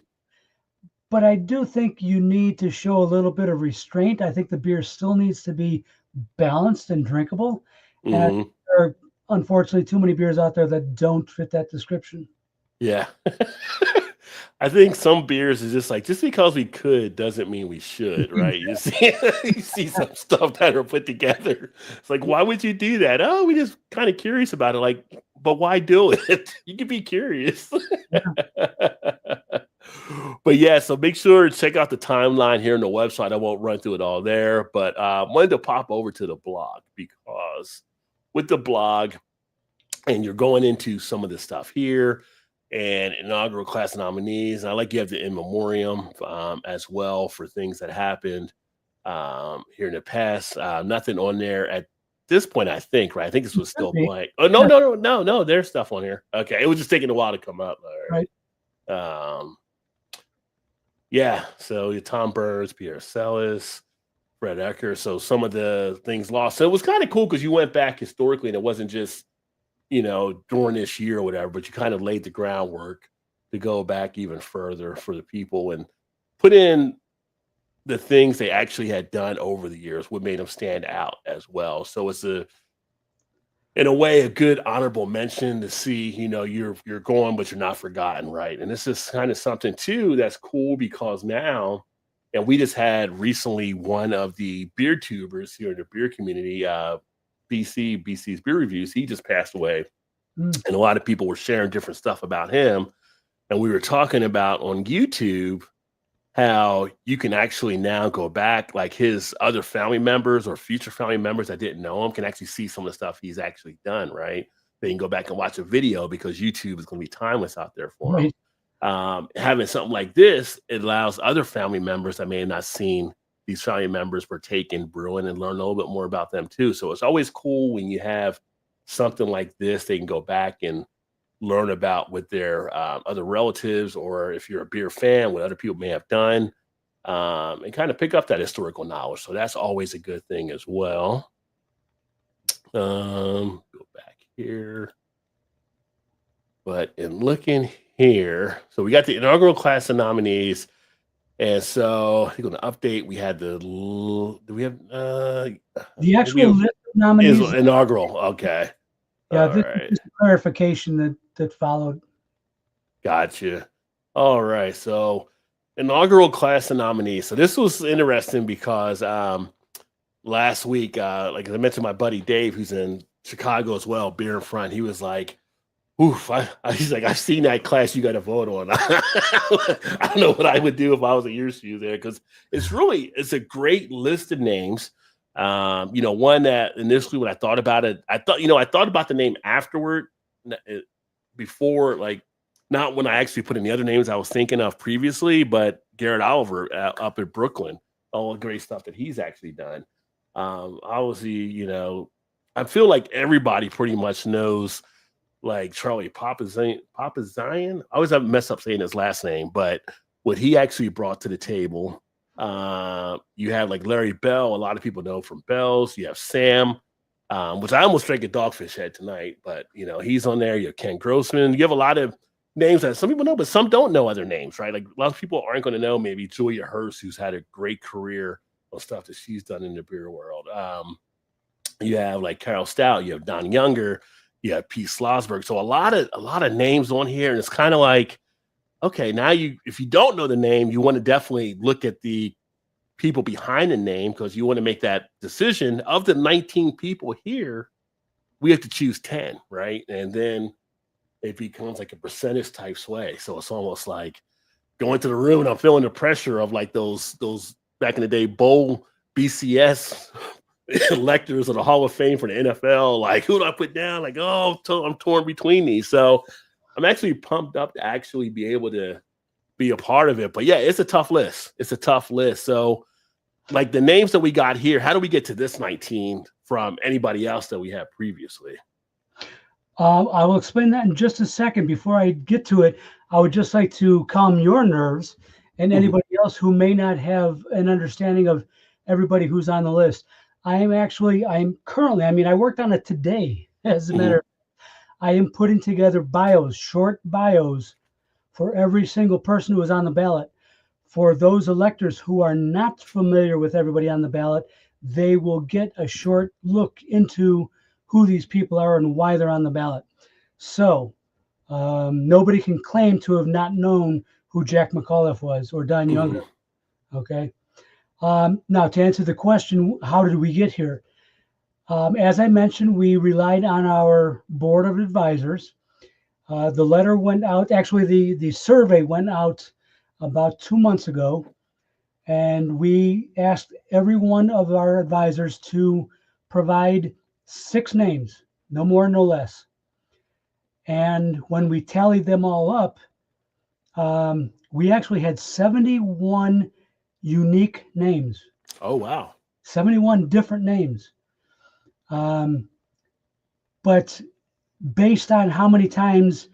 Speaker 3: But I do think you need to show a little bit of restraint. I think the beer still needs to be balanced and drinkable. And there are, unfortunately, too many beers out there that don't fit that description.
Speaker 2: Yeah. I think some beers is just like, just because we could doesn't mean we should, right? You see some stuff that are put together. It's like, why would you do that? Oh, we just kind of curious about it. Like, but why do it? You can be curious. But yeah, so make sure to check out the timeline here on the website. I won't run through it all there, but wanted to pop over to the blog, because with the blog, and you're going into some of the stuff here and inaugural class nominees. And I like you have the in memoriam as well for things that happened here in the past. Nothing on there at this point, I think, right? I think this was still blank. Oh, no. There's stuff on here. Okay. It was just taking a while to come up. All right. Yeah. So Tom Burns, Pierre Celis, Fred Ecker. So some of the things lost. So it was kind of cool because you went back historically and it wasn't just, during this year or whatever, but you kind of laid the groundwork to go back even further for the people and put in the things they actually had done over the years, what made them stand out as well. So it's in a way, a good honorable mention to see, you're going, but you're not forgotten, right? And this is kind of something too that's cool, because now, and we just had recently one of the beer tubers here in the beer community, BC's Beer Reviews, he just passed away. And a lot of people were sharing different stuff about him. And we were talking about on YouTube how you can actually now go back, like his other family members or future family members that didn't know him can actually see some of the stuff he's actually done, right? They can go back and watch a video, because YouTube is going to be timeless out there for him. Having something like this, it allows other family members that may have not seen these family members partake in brewing and learn a little bit more about them too. So it's always cool when you have something like this, they can go back and learn about with their other relatives, or if you're a beer fan, what other people may have done, and kind of pick up that historical knowledge. So that's always a good thing as well. Go back here. But in looking here, so we got the inaugural class of nominees. And so I think on the update, we had the
Speaker 3: actual list of nominees
Speaker 2: is inaugural. Okay.
Speaker 3: Yeah, this is a clarification that followed.
Speaker 2: Gotcha. All right. So inaugural class of nominees. So this was interesting because last week, like I mentioned, my buddy Dave, who's in Chicago as well, Beer in Front, he was like, Oof, he's like, I've seen that class you got to vote on. I don't know what I would do if I was in your shoes there, because it's a great list of names. One that initially when I thought about it, I thought about the name afterward, before, like, not when I actually put in the other names I was thinking of previously, but Garrett Oliver up in Brooklyn, all the great stuff that he's actually done. Obviously, I feel like everybody pretty much knows, like, Charlie Papazian. I always have messed up saying his last name, but what he actually brought to the table. You have like Larry Bell. A lot of people know from Bell's. You have Sam, which I almost drank a Dogfish Head tonight, but he's on there. You have Ken Grossman. You have a lot of names that some people know, but some don't know other names, right? Like, a lot of people aren't going to know maybe Julia Hurst, who's had a great career on stuff that she's done in the beer world. You have like Carol Stout. You have Don Younger. You have Pete Slosberg. So a lot of names on here, and it's kind of like, okay, now if you don't know the name, you want to definitely look at the people behind the name, because you want to make that decision. Of the 19 people here, we have to choose 10, right? And then it becomes like a percentage type sway. So it's almost like going to the room and I'm feeling the pressure of like those back in the day bowl BCS electors of the Hall of Fame for the NFL. Like, who do I put down? Like, I'm torn between these. So I'm actually pumped up to actually be able to be a part of it. But yeah, it's a tough list. So like the names that we got here, how do we get to this 19 from anybody else that we had previously?
Speaker 3: I will explain that in just a second. Before I get to it, I would just like to calm your nerves and anybody else who may not have an understanding of everybody who's on the list. I worked on it today. As a matter of fact, I am putting together short bios for every single person who is on the ballot. For those electors who are not familiar with everybody on the ballot, they will get a short look into who these people are and why they're on the ballot. So nobody can claim to have not known who Jack McAuliffe was or Don Younger. Okay. Now, to answer the question, how did we get here? As I mentioned, we relied on our board of advisors. The letter went out, actually the survey went out about 2 months ago, and we asked every one of our advisors to provide 6 names, no more, no less. And when we tallied them all up, we actually had 71 unique names.
Speaker 2: Oh, wow.
Speaker 3: 71 different names. But based on how many times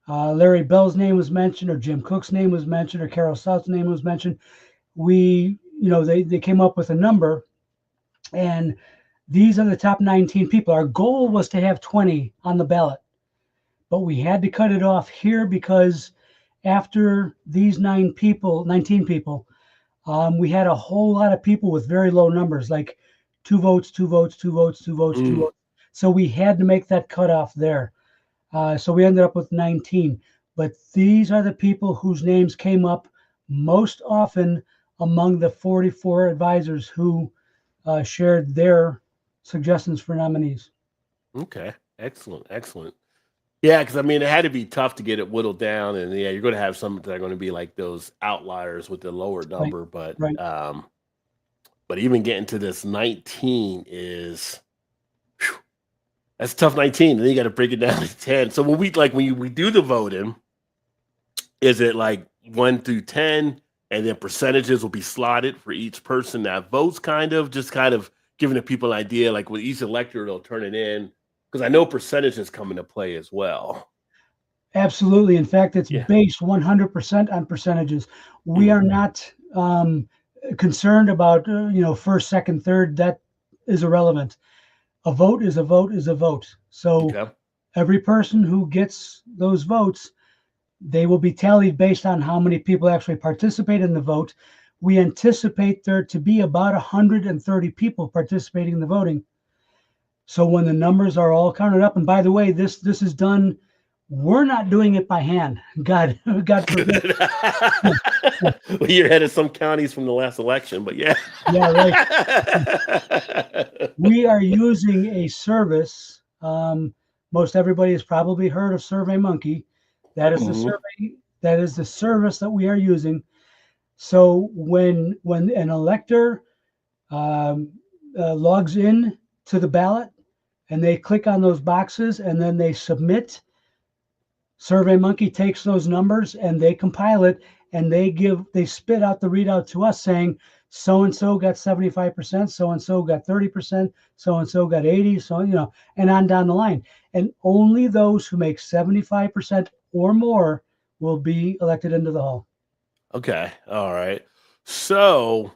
Speaker 3: Larry Bell's name was mentioned, or Jim Cook's name was mentioned, or Carol Stout's name was mentioned, they came up with a number, and these are the top 19 people. Our goal was to have 20 on the ballot, but we had to cut it off here because after these 19 people, we had a whole lot of people with very low numbers, like 2 votes, 2 votes, 2 votes, 2 votes, 2 votes. So we had to make that cutoff there. So we ended up with 19. But these are the people whose names came up most often among the 44 advisors who shared their suggestions for nominees.
Speaker 2: Okay, excellent. Yeah, because it had to be tough to get it whittled down, and yeah, you're going to have some that are going to be like those outliers with the lower number, but even getting to this 19 is that's a tough 19, and then you got to break it down to 10. So when we do the voting, is it like 1 through 10, and then percentages will be slotted for each person that votes, kind of giving the people an idea, like with each elector, they'll turn it in. Because I know percentages come into play as well.
Speaker 3: Absolutely. In fact, it's based 100% on percentages. We are not concerned about, first, second, third. That is irrelevant. A vote is a vote is a vote. So every person who gets those votes, they will be tallied based on how many people actually participate in the vote. We anticipate there to be about 130 people participating in the voting. So when the numbers are all counted up, and by the way, this is done, we're not doing it by hand. God forbid.
Speaker 2: Well, you're ahead of some counties from the last election, but yeah.
Speaker 3: Yeah, right. We are using a service. most everybody has probably heard of SurveyMonkey. That is the survey. That is the service that we are using. So when an elector logs in to the ballot and they click on those boxes and then they submit, SurveyMonkey takes those numbers and they compile it and they spit out the readout to us saying so and so got 75%, so and so got 30%, so and so got 80, so and on down the line. And only those who make 75% or more will be elected into the hall.
Speaker 2: Okay. All right. So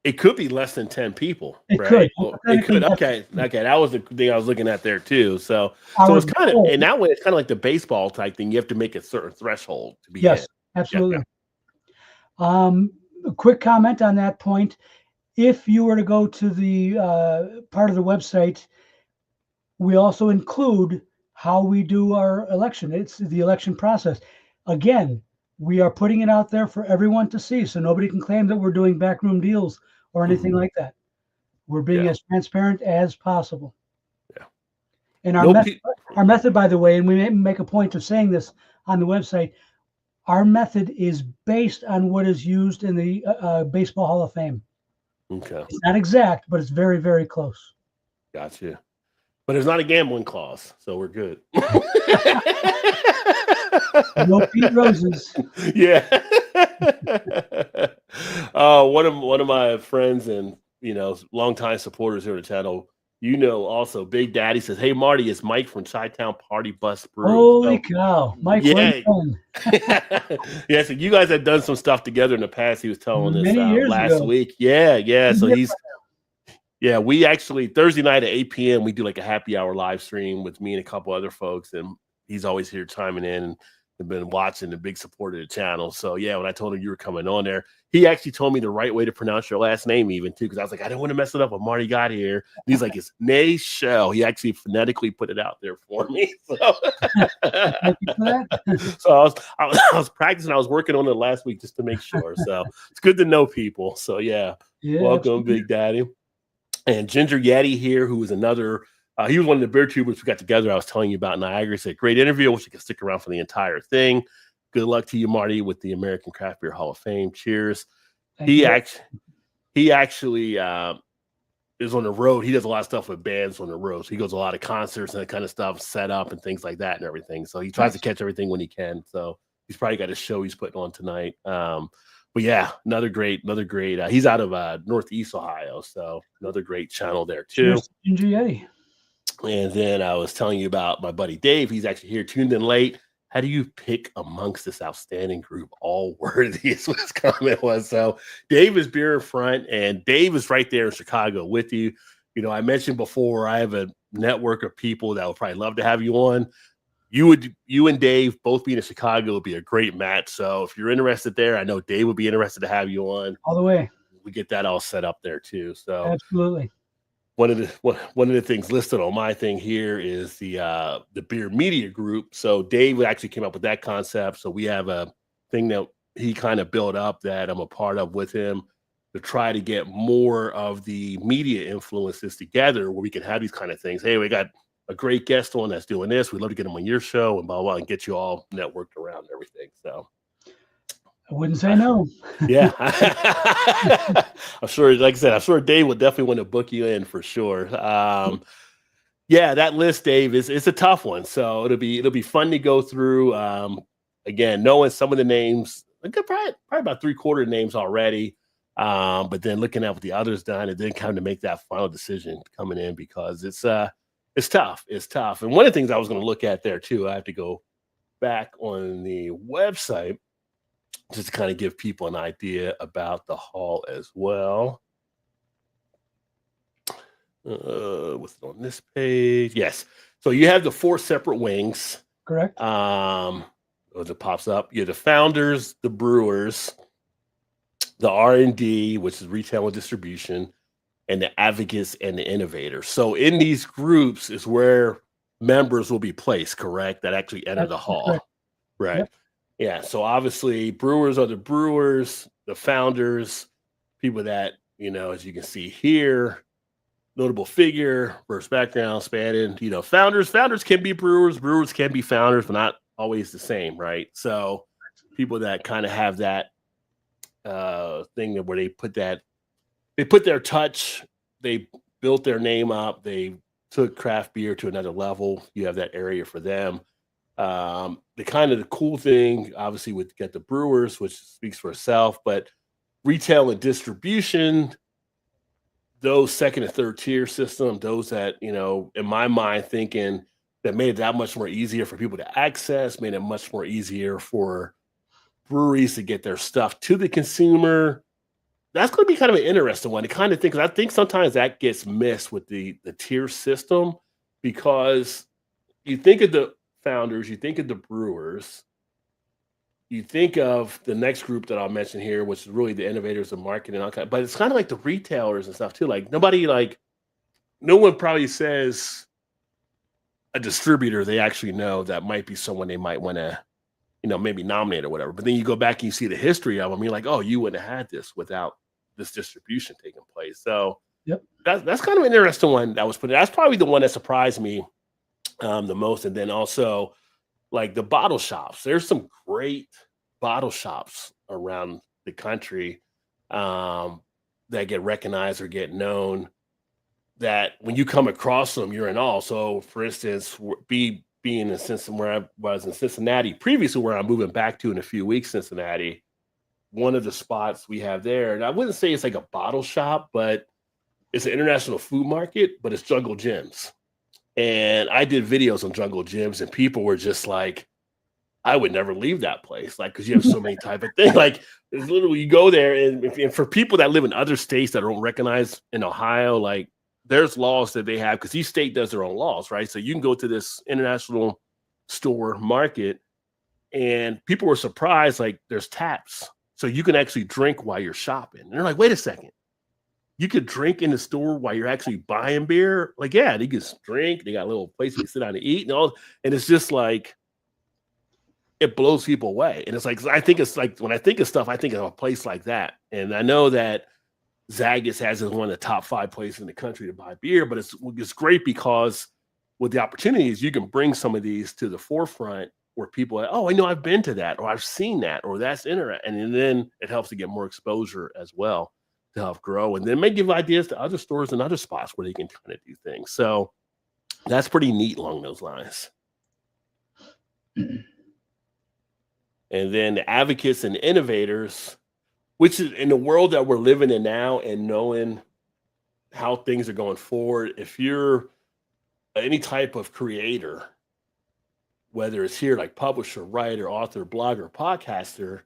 Speaker 2: it could be less than 10 people,
Speaker 3: It
Speaker 2: right?
Speaker 3: could.
Speaker 2: It could. Okay. That was the thing I was looking at there too. So it's kind of, in that way, it's kind of like the baseball type thing. You have to make a certain threshold to be in.
Speaker 3: Absolutely. A quick comment on that point. If you were to go to the part of the website, we also include how we do our election. It's the election process. Again, we are putting it out there for everyone to see, so nobody can claim that we're doing backroom deals or anything like that. We're being as transparent as possible. Yeah. And our method, by the way, and we may make a point of saying this on the website, our method is based on what is used in the Baseball Hall of Fame.
Speaker 2: Okay.
Speaker 3: It's not exact, but it's very, very close.
Speaker 2: Gotcha. But there's not a gambling clause, so we're good.
Speaker 3: No Pete Roses.
Speaker 2: Yeah. One of my friends and longtime supporters here at the channel, also Big Daddy says, "Hey Marty, it's Mike from Chi-Town Party Bus Brew."
Speaker 3: Holy cow, Mike!
Speaker 2: Yeah. Yeah. So you guys had done some stuff together in the past. He was telling us last week. Yeah. So we actually Thursday night at 8 p.m. we do like a happy hour live stream with me and a couple other folks, and he's always here chiming in and been watching, the big support of the channel. So yeah, when I told him you were coming on there, he actually told me the right way to pronounce your last name even too, because I was like, I didn't want to mess it up when Marty got here. And he's like, it's Nachel. He actually phonetically put it out there for me. So, so I was practicing. I was working on it last week just to make sure. So it's good to know people. So yeah welcome, Big Daddy. And Ginger Yeti here, who is another. He was one of the beer tubers we got together. I was telling you about Niagara. Said great interview. I wish you could stick around for the entire thing. Good luck to you, Marty, with the American Craft Beer Hall of Fame. Cheers. He actually is on the road. He does a lot of stuff with bands on the road. So he goes to a lot of concerts and that kind of stuff, set up and things like that and everything. So he tries to catch everything when he can. So he's probably got a show he's putting on tonight. But yeah, another great. He's out of Northeast Ohio, so another great channel there too.
Speaker 3: Ginger Yeti.
Speaker 2: And then I was telling you about my buddy Dave. He's actually here, tuned in late. How do you pick amongst this outstanding group all worthy is what his comment was. So Dave is Beer in Front, and Dave is right there in Chicago with you. I mentioned before, I have a network of people that would probably love to have you on. You and Dave both being in Chicago would be a great match. So if you're interested there, I know Dave would be interested to have you on.
Speaker 3: All the way.
Speaker 2: We get that all set up there too. So
Speaker 3: absolutely.
Speaker 2: One of the things listed on my thing here is the Beer Media Group. So Dave actually came up with that concept. So we have a thing that he kind of built up that I'm a part of with him to try to get more of the media influences together where we can have these kind of things. Hey, we got a great guest on that's doing this. We'd love to get him on your show and blah, blah, and get you all networked around and everything. So
Speaker 3: I wouldn't say no.
Speaker 2: Yeah. I'm sure, like I said, I'm sure Dave would definitely want to book you in for sure. Yeah, that list, Dave, it's a tough one. So it'll be fun to go through. Again, knowing some of the names, probably about 3/4 names already. But then looking at what the others done and then kind of make that final decision coming in, because it's tough. It's tough. And one of the things I was going to look at there too, I have to go back on the website just to kind of give people an idea about the hall as well. What's it on this page? Yes. So you have the 4 separate wings.
Speaker 3: Correct.
Speaker 2: As it pops up, you have the founders, the brewers, the R&D, which is retail and distribution, and the advocates and the innovators. So in these groups is where members will be placed, correct? That actually enter the hall. Correct. Right. Yep. Yeah. So obviously brewers are the brewers, the founders, people that, as you can see here, notable figure, first background spanning, founders can be brewers can be founders, but not always the same, right? So people that kind of have that thing where they put their touch, they built their name up, they took craft beer to another level. You have that area for them. The cool thing, obviously, with get the brewers, which speaks for itself, but retail and distribution, those second and third tier system, those that, in my mind, thinking that made it that much more easier for people to access, made it much more easier for breweries to get their stuff to the consumer. That's going to be kind of an interesting one to kind of think, because I think sometimes that gets missed with the tier system, because you think of the founders, you think of the brewers, you think of the next group that I'll mention here, which is really the innovators of marketing, but it's kind of like the retailers and stuff too. Like no one probably says a distributor they actually know that might be someone they might want to, maybe nominate or whatever. But then you go back and you see the history of them, you're like, oh, you wouldn't have had this without this distribution taking place. So
Speaker 3: yep,
Speaker 2: that's kind of an interesting one that was put in. That's probably the one that surprised me the most. And then also like the bottle shops. There's some great bottle shops around the country that get recognized or get known, that when you come across them, you're in awe. So for instance, being in where I was in Cincinnati previously, where I'm moving back to in a few weeks, Cincinnati, one of the spots we have there, and I wouldn't say it's like a bottle shop, but it's an international food market, but it's Jungle Gyms. And I did videos on Jungle Gyms, and people were just like, I would never leave that place. Like, cause you have so many type of things. Like it's literally, you go there and for people that live in other states that don't recognize in Ohio, like there's laws that they have, because each state does their own laws, right? So you can go to this international store market and people were surprised, like there's taps. So you can actually drink while you're shopping. And they're like, wait a second. You could drink in the store while you're actually buying beer? Like, yeah, they can drink. They got a little place you can sit down and eat and all. And it's just like, it blows people away. And it's like, I think it's like, when I think of stuff, I think of a place like that. And I know that Zagat's has one of the top 5 places in the country to buy beer, but it's great because with the opportunities, you can bring some of these to the forefront where people are, oh, I know I've been to that, or I've seen that, or that's interesting. And then it helps to get more exposure as well to help grow. And then may give ideas to other stores and other spots where they can kind of do things. So that's pretty neat along those lines. And then the advocates and innovators, which is in the world that we're living in now and knowing how things are going forward. If you're any type of creator, whether it's here like publisher, writer, author, blogger, podcaster,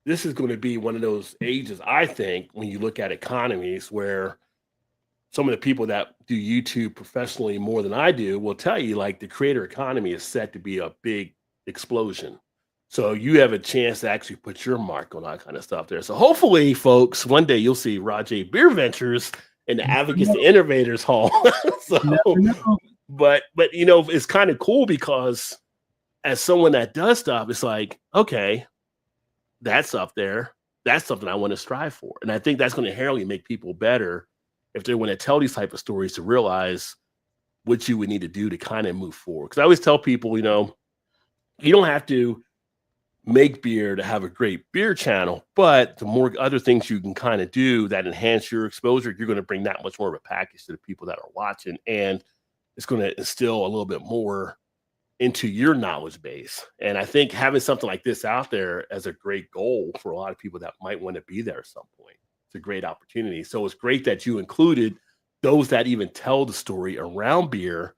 Speaker 2: this is going to be one of those ages, I think, when you look at economies where some of the people that do YouTube professionally more than I do will tell you, like, the creator economy is set to be a big explosion. So you have a chance to actually put your mark on that kind of stuff there. So hopefully, folks, one day you'll see Rajay BeerVentures in the Advocates and Innovators Hall. But it's kind of cool because as someone that does stuff, it's like, okay, that's up there. That's something I want to strive for. And I think that's going to inherently make people better if they want to tell these type of stories, to realize what you would need to do to kind of move forward. Because I always tell people, you don't have to make beer to have a great beer channel, but the more other things you can kind of do that enhance your exposure, you're going to bring that much more of a package to the people that are watching. And it's going to instill a little bit more into your knowledge base. And I think having something like this out there as a great goal for a lot of people that might want to be there at some point, it's a great opportunity. So it's great that you included those that even tell the story around beer.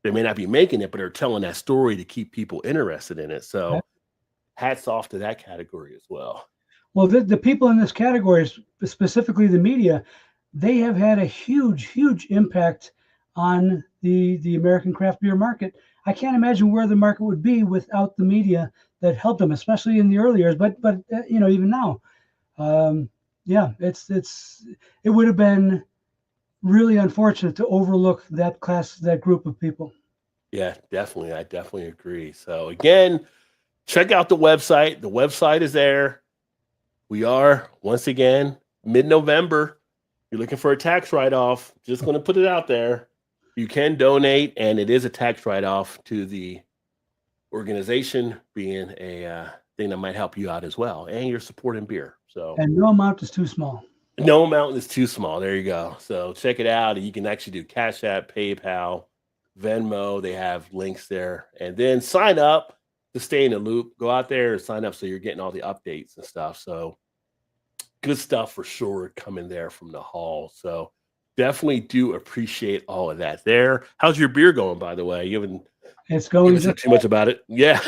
Speaker 2: They may not be making it, but are telling that story to keep people interested in it. So hats off to that category as well.
Speaker 3: Well, the people in this category, specifically the media, they have had a huge, huge impact on the American craft beer market. I can't imagine where the market would be without the media that helped them, especially in the early years. But even now, it would have been really unfortunate to overlook that group of people.
Speaker 2: Yeah, definitely. I definitely agree. So again, check out the website. The website is there. We are, once again, mid-November. you're looking for a tax write-off, just going to put it out there. You can donate, and it is a tax write-off to the organization, being a thing that might help you out as well, and you're supporting beer. So,
Speaker 3: and no amount is too small.
Speaker 2: No amount is too small. There you go. So check it out. You can actually do Cash App, PayPal, Venmo. They have links there, and then sign up to stay in the loop. Go out there and sign up so you're getting all the updates and stuff. So good stuff for sure coming there from the hall. So definitely do appreciate all of that there. How's your beer going, by the way? You haven't
Speaker 3: It's going
Speaker 2: too much about it. Yeah.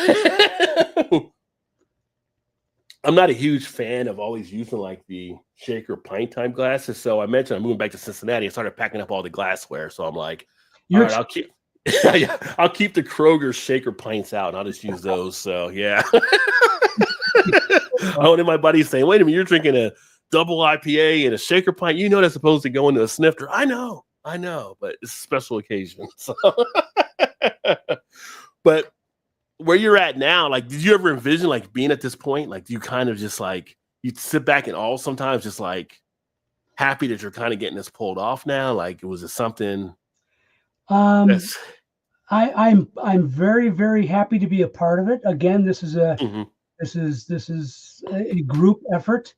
Speaker 2: I'm not a huge fan of always using like the shaker pint time glasses. So I mentioned I'm moving back to Cincinnati. I started packing up all the glassware. So I'm like, all right, I'll keep the Kroger shaker pints out and I'll just use those. So yeah. Oh, and then my buddy's saying, wait a minute, you're drinking a double IPA and a shaker pint. You know that's supposed to go into a snifter. I know, but it's a special occasion. So but where you're at now, like, did you ever envision like being at this point? Like, do you kind of just like you sit back and all sometimes just like happy that you're kind of getting this pulled off now? Like, was it something?
Speaker 3: I'm very, very happy to be a part of it. Again, this is a this is a group effort,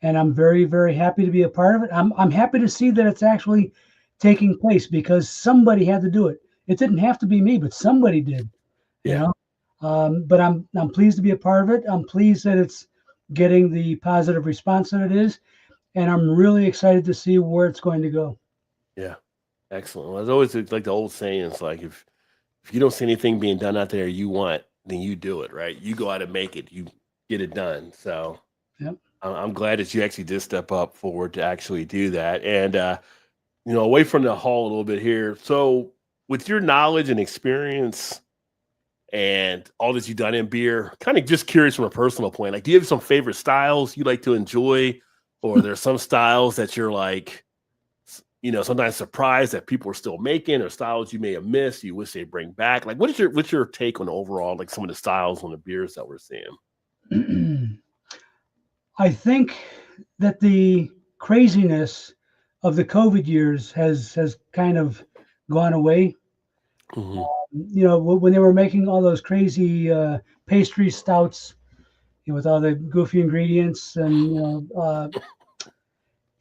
Speaker 3: and I'm very, very happy to be a part of it. I'm happy to see that it's actually taking place because somebody had to do it. It didn't have to be me, but somebody did. You know. But I'm pleased to be a part of it. I'm pleased that it's getting the positive response that it is, and I'm really excited to see where it's going to go.
Speaker 2: Yeah, excellent. Well, it's always like the old saying. It's like if you don't see anything being done out there you want, then you do it, right? You go out and make it. You get it done. So I'm glad that you actually did step up forward to actually do that. And away from the hall a little bit here. So with your knowledge and experience and all that you've done in beer, kind of just curious from a personal point, like, do you have some favorite styles you like to enjoy, or there's some styles that you're like, sometimes surprised that people are still making, or styles you may have missed you wish they bring back? Like, what's your take on overall, like some of the styles on the beers that we're seeing?
Speaker 3: I think that the craziness of the COVID years has kind of gone away. When they were making all those crazy pastry stouts, with all the goofy ingredients, and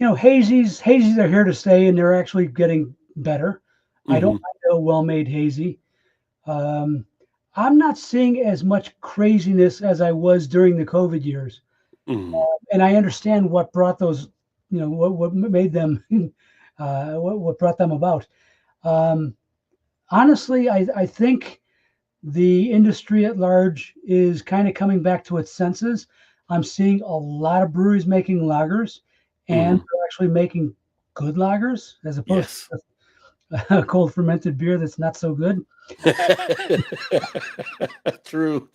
Speaker 3: hazies are here to stay, and they're actually getting better. I don't mind a well-made hazy. I'm not seeing as much craziness as I was during the COVID years, and I understand what brought those, what made them, what brought them about. Honestly, I think the industry at large is kind of coming back to its senses. I'm seeing a lot of breweries making lagers, and they're actually making good lagers as opposed to a cold fermented beer that's not so good.
Speaker 2: True.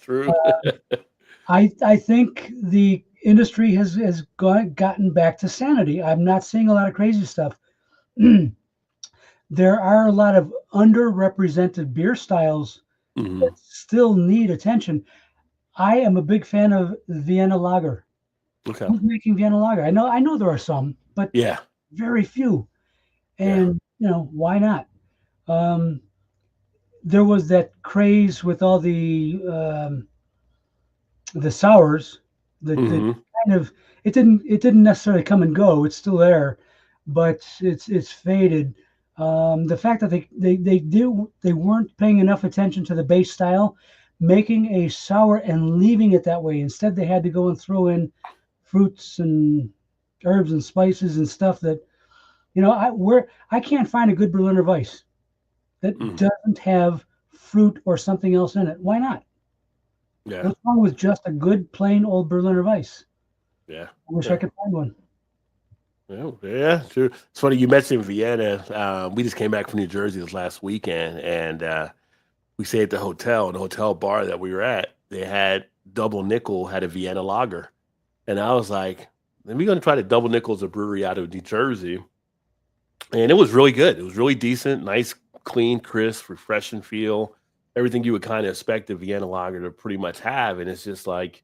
Speaker 3: I think the industry has gotten back to sanity. I'm not seeing a lot of crazy stuff. There are a lot of underrepresented beer styles that still need attention. I am a big fan of Vienna Lager.
Speaker 2: Okay.
Speaker 3: Who's making Vienna Lager? I know there are some, but very few. And why not? There was that craze with all the sours. The kind of it didn't necessarily come and go. It's still there, but it's faded. The fact that they weren't paying enough attention to the base style, making a sour and leaving it that way. Instead, they had to go and throw in fruits and herbs and spices and stuff that, I can't find a good Berliner Weiss that doesn't have fruit or something else in it. Why not?
Speaker 2: Yeah.
Speaker 3: What's wrong with just a good plain old Berliner Weiss?
Speaker 2: Yeah.
Speaker 3: I wish I could find one.
Speaker 2: Oh, yeah, true. It's funny you mentioned Vienna. We just came back from New Jersey this last weekend, and we stayed at the hotel bar that we were at. They had Double Nickel had a Vienna lager, and I was like, "We're going to try the Double Nickel as a brewery out of New Jersey," and it was really good. It was really decent, nice, clean, crisp, refreshing feel. Everything you would kind of expect a Vienna lager to pretty much have, and it's just like,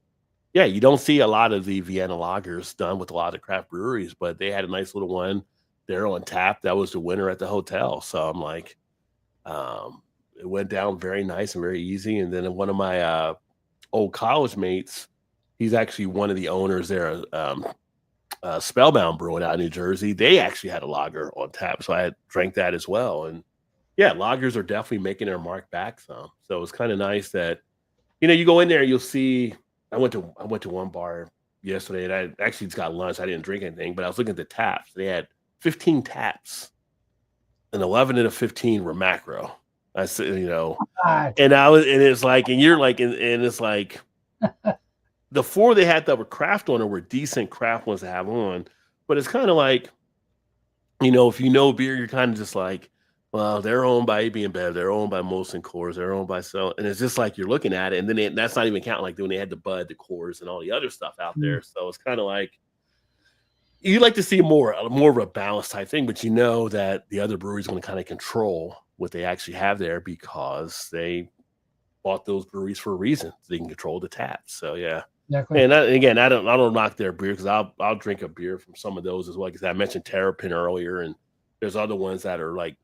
Speaker 2: yeah, you don't see a lot of the Vienna lagers done with a lot of craft breweries, but they had a nice little one. there on tap. That was the winner at the hotel. So I'm like, it went down very nice and very easy. And then one of my old college mates, he's actually one of the owners there, Spellbound Brewing out in New Jersey. They actually had a lager on tap, so I had drank that as well. And yeah, lagers are definitely making their mark back some. So it's kind of nice that, you go in there, you'll see. I went to one bar yesterday, and I actually just got lunch. I didn't drink anything, but I was looking at the taps. They had 15 taps, and 11 of the 15 were macro. I said, and it's like, and you're like, and it's like, the 4 they had that were craft on it were decent craft ones to have on, but it's kind of like, if you know beer, you're kind of just like, well, they're owned by AB InBev, they're owned by Molson Coors, they're owned by and it's just like you're looking at it, and then that's not even counting like when they had the Bud, the Coors, and all the other stuff out there. So it's kind of like you like to see more of a balanced type thing, but that the other breweries going to kind of control what they actually have there because they bought those breweries for a reason. So they can control the taps. So yeah.
Speaker 3: Exactly.
Speaker 2: And again, I don't knock their beer because I'll drink a beer from some of those as well. Because I mentioned Terrapin earlier, and there's other ones that are like,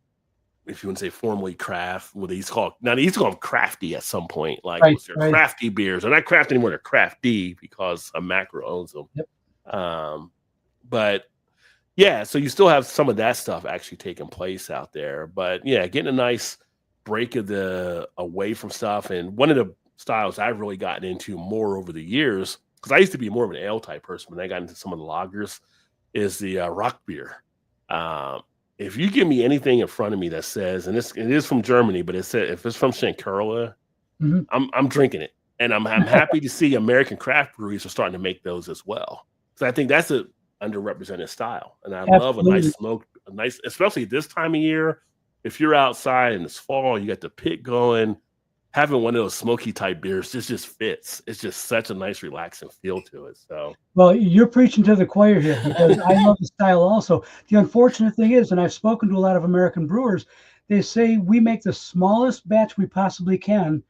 Speaker 2: if you want to say formally craft, they used to call them crafty at some point. Like they're crafty beers. They're not craft anymore, they're crafty because a macro owns them.
Speaker 3: Yep.
Speaker 2: But yeah, so you still have some of that stuff actually taking place out there. But yeah, getting a nice break away from stuff. And one of the styles I've really gotten into more over the years, because I used to be more of an ale type person when I got into some of the lagers, is the rock beer. If you give me anything in front of me that says, and it is from Germany, but it said if it's from Schenkerla, I'm drinking it, and I'm happy to see American craft breweries are starting to make those as well. So I think that's a underrepresented style, and I love a nice smoke, especially this time of year. If you're outside and it's fall, you got the pit going. Having one of those smoky type beers just fits. It's just such a nice, relaxing feel to it. So,
Speaker 3: well, you're preaching to the choir here because I love the style also. The unfortunate thing is, and I've spoken to a lot of American brewers, they say we make the smallest batch we possibly can,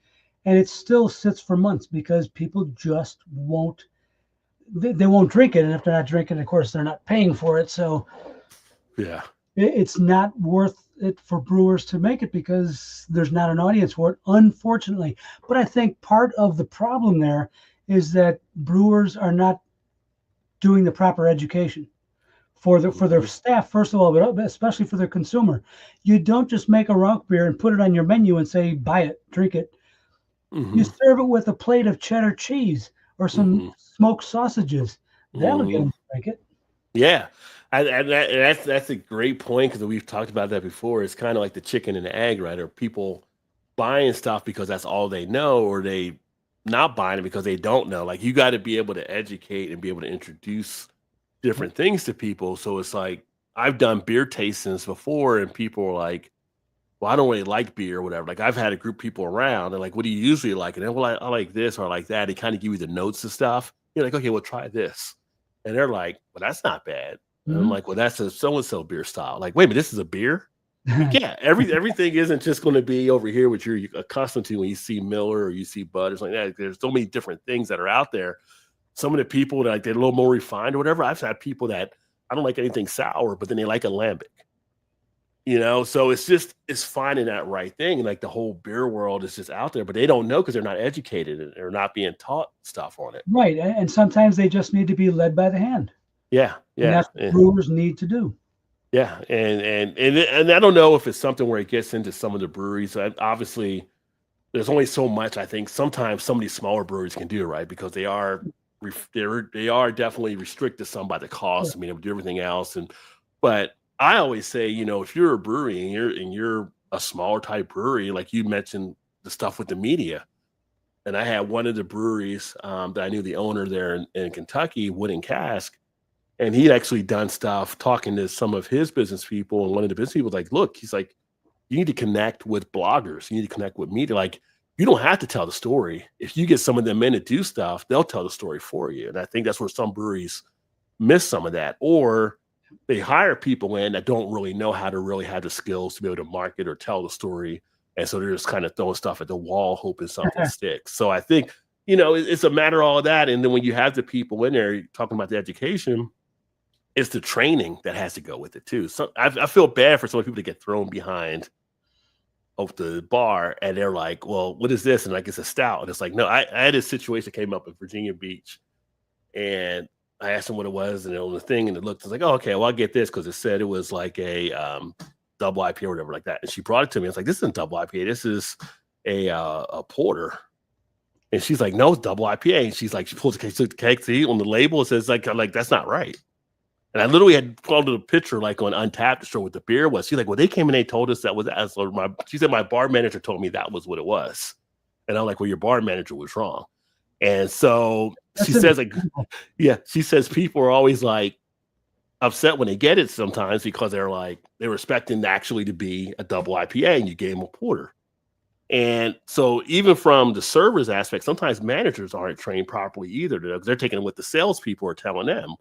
Speaker 3: and it still sits for months because people just won't. They won't drink it, and if they're not drinking, of course, they're not paying for it. So,
Speaker 2: yeah,
Speaker 3: it's not worth it for brewers to make it because there's not an audience for it, unfortunately. But I think part of the problem there is that brewers are not doing the proper education for their staff, first of all, but especially for their consumer. You don't just make a rock beer and put it on your menu and say, buy it, drink it. You serve it with a plate of cheddar cheese or some smoked sausages. That'll get them to drink it.
Speaker 2: Yeah. That's a great point because we've talked about that before. It's kind of like the chicken and the egg, right? Or people buying stuff because that's all they know, or they not buying it because they don't know. Like you got to be able to educate and be able to introduce different things to people. So it's like I've done beer tastings before, and people are like, "Well, I don't really like beer or whatever." Like I've had a group of people around, and like, "What do you usually like?" And then, "Well, I like this or I like that." They kind of give you the notes and stuff. You're like, "Okay, well, try this," and they're like, "Well, that's not bad." And I'm like, well, that's a so-and-so beer style. Like, wait a minute, this is a beer? Yeah, everything isn't just going to be over here, which you're accustomed to when you see Miller or you see Bud or something like that. There's so many different things that are out there. Some of the people that like they're a little more refined or whatever. I've had people that I don't like anything sour, but then they like alambic. So it's finding that right thing. And like the whole beer world is just out there, but they don't know because they're not educated or not being taught stuff on it.
Speaker 3: Right. And sometimes they just need to be led by the hand.
Speaker 2: Yeah.
Speaker 3: And that's what brewers need to do.
Speaker 2: Yeah. And I don't know if it's something where it gets into some of the breweries. Obviously, there's only so much I think sometimes some of these smaller breweries can do, right? Because they are definitely restricted some by the cost. I mean, they do everything else. But I always say, if you're a brewery and you're a smaller type brewery, like you mentioned the stuff with the media. And I had one of the breweries that I knew the owner there in Kentucky, Wooden Cask, and he'd actually done stuff talking to some of his business people. And one of the business people was like, look, he's like, you need to connect with bloggers. You need to connect with media. Like, you don't have to tell the story. If you get some of them in to do stuff, they'll tell the story for you. And I think that's where some breweries miss some of that. Or they hire people in that don't really know how to really have the skills to be able to market or tell the story. And so they're just kind of throwing stuff at the wall, hoping something sticks. So I think, it's a matter of all of that. And then when you have the people in there talking about the education, it's the training that has to go with it too. So I feel bad for some people to get thrown behind of the bar and they're like, well, what is this? And like, it's a stout. And it's like, no, I had this situation that came up in Virginia Beach and I asked them what it was and on the thing and it looked, I was like, oh, okay, well, I'll get this because it said it was like a double IPA or whatever like that. And she brought it to me. I was like, this isn't double IPA. This is a porter. And she's like, no, it's double IPA. And she's like, she pulls the cake, see on the label, it says like, that's not right. And I literally had called it a picture like on Untapped to show what the beer was. She's like, well, they came and they told us that was as she said, my bar manager told me that was what it was. And I'm like, well, your bar manager was wrong. And so she says, like, yeah, she says people are always like upset when they get it sometimes because they're expecting actually to be a double IPA and you gave them a porter. And so even from the servers aspect, sometimes managers aren't trained properly either. They're taking what the salespeople are telling them.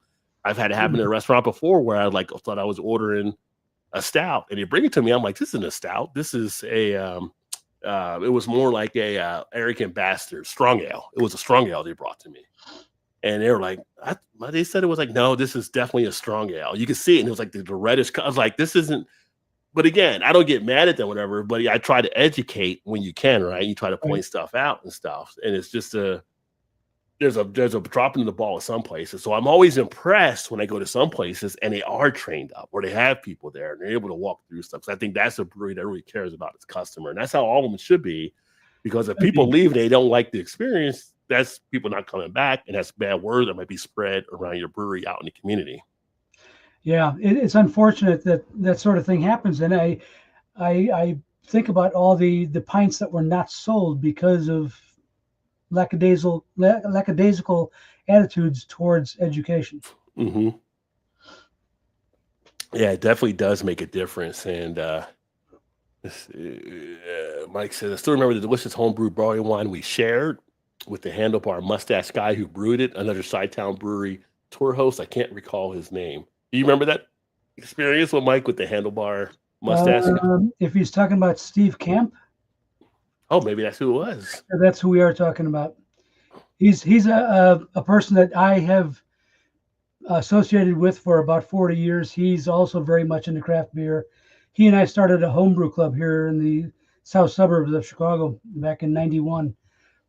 Speaker 2: I've had it happen in a restaurant before where I thought I was ordering a stout and they bring it to me. I'm like, this isn't a stout. This is it was more like a arrogant bastard strong ale. It was a strong ale they brought to me. And they were like, they said it was like, no, this is definitely a strong ale. You can see it. And it was like the reddish. I was like, this isn't. But again, I don't get mad at them, whatever. But I try to educate when you can, right? You try to point stuff out and stuff. And it's just there's a drop in the ball at some places. So I'm always impressed when I go to some places and they are trained up or they have people there and they're able to walk through stuff. So I think that's a brewery that really cares about its customer. And that's how all of them should be. Because if people leave and they don't like the experience, that's people not coming back. And that's bad word that might be spread around your brewery out in the community.
Speaker 3: Yeah, it's unfortunate that that sort of thing happens. And I think about all the pints that were not sold because of lackadaisical attitudes towards education.
Speaker 2: Mm-hmm. Yeah, it definitely does make a difference. And Mike says, I still remember the delicious homebrew barley wine we shared with the handlebar mustache guy who brewed it, another Chi-Town brewery tour host. I can't recall his name. Do you remember that experience with Mike with the handlebar mustache guy?
Speaker 3: If he's talking about Steve Camp.
Speaker 2: Oh, maybe that's who it was.
Speaker 3: That's who we are talking about. He's a person that I have associated with for about 40 years. He's also very much into craft beer. He and I started a homebrew club here in the south suburbs of Chicago back in '91.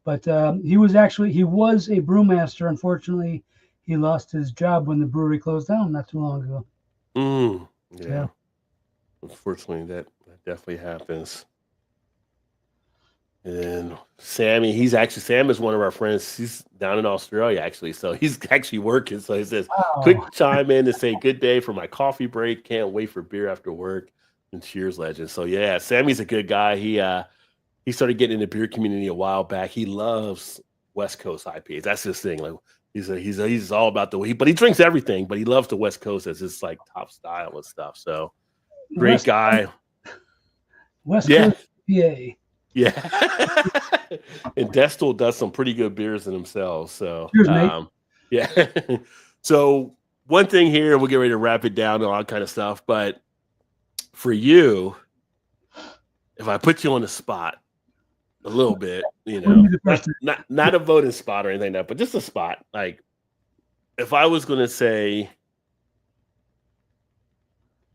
Speaker 3: But he was a brewmaster. Unfortunately, he lost his job when the brewery closed down not too long ago.
Speaker 2: Yeah. Unfortunately, that definitely happens. And Sammy, Sam is one of our friends. He's down in Australia, actually. So he's actually working. So he says, quick chime in and say, good day for my coffee break. Can't wait for beer after work. And cheers, legend. So yeah, Sammy's a good guy. He started getting in the beer community a while back. He loves West Coast IPAs. That's his thing. Like he's all about but he drinks everything, but he loves the West Coast as his like top style and stuff. So great guy.
Speaker 3: West Coast PA.
Speaker 2: Yeah. And Destil does some pretty good beers in themselves. So
Speaker 3: cheers, mate.
Speaker 2: Yeah. So one thing here, we'll get ready to wrap it down and all that kind of stuff. But for you, if I put you on the spot a little bit, not a voting spot or anything like that, but just a spot. Like if I was going to say,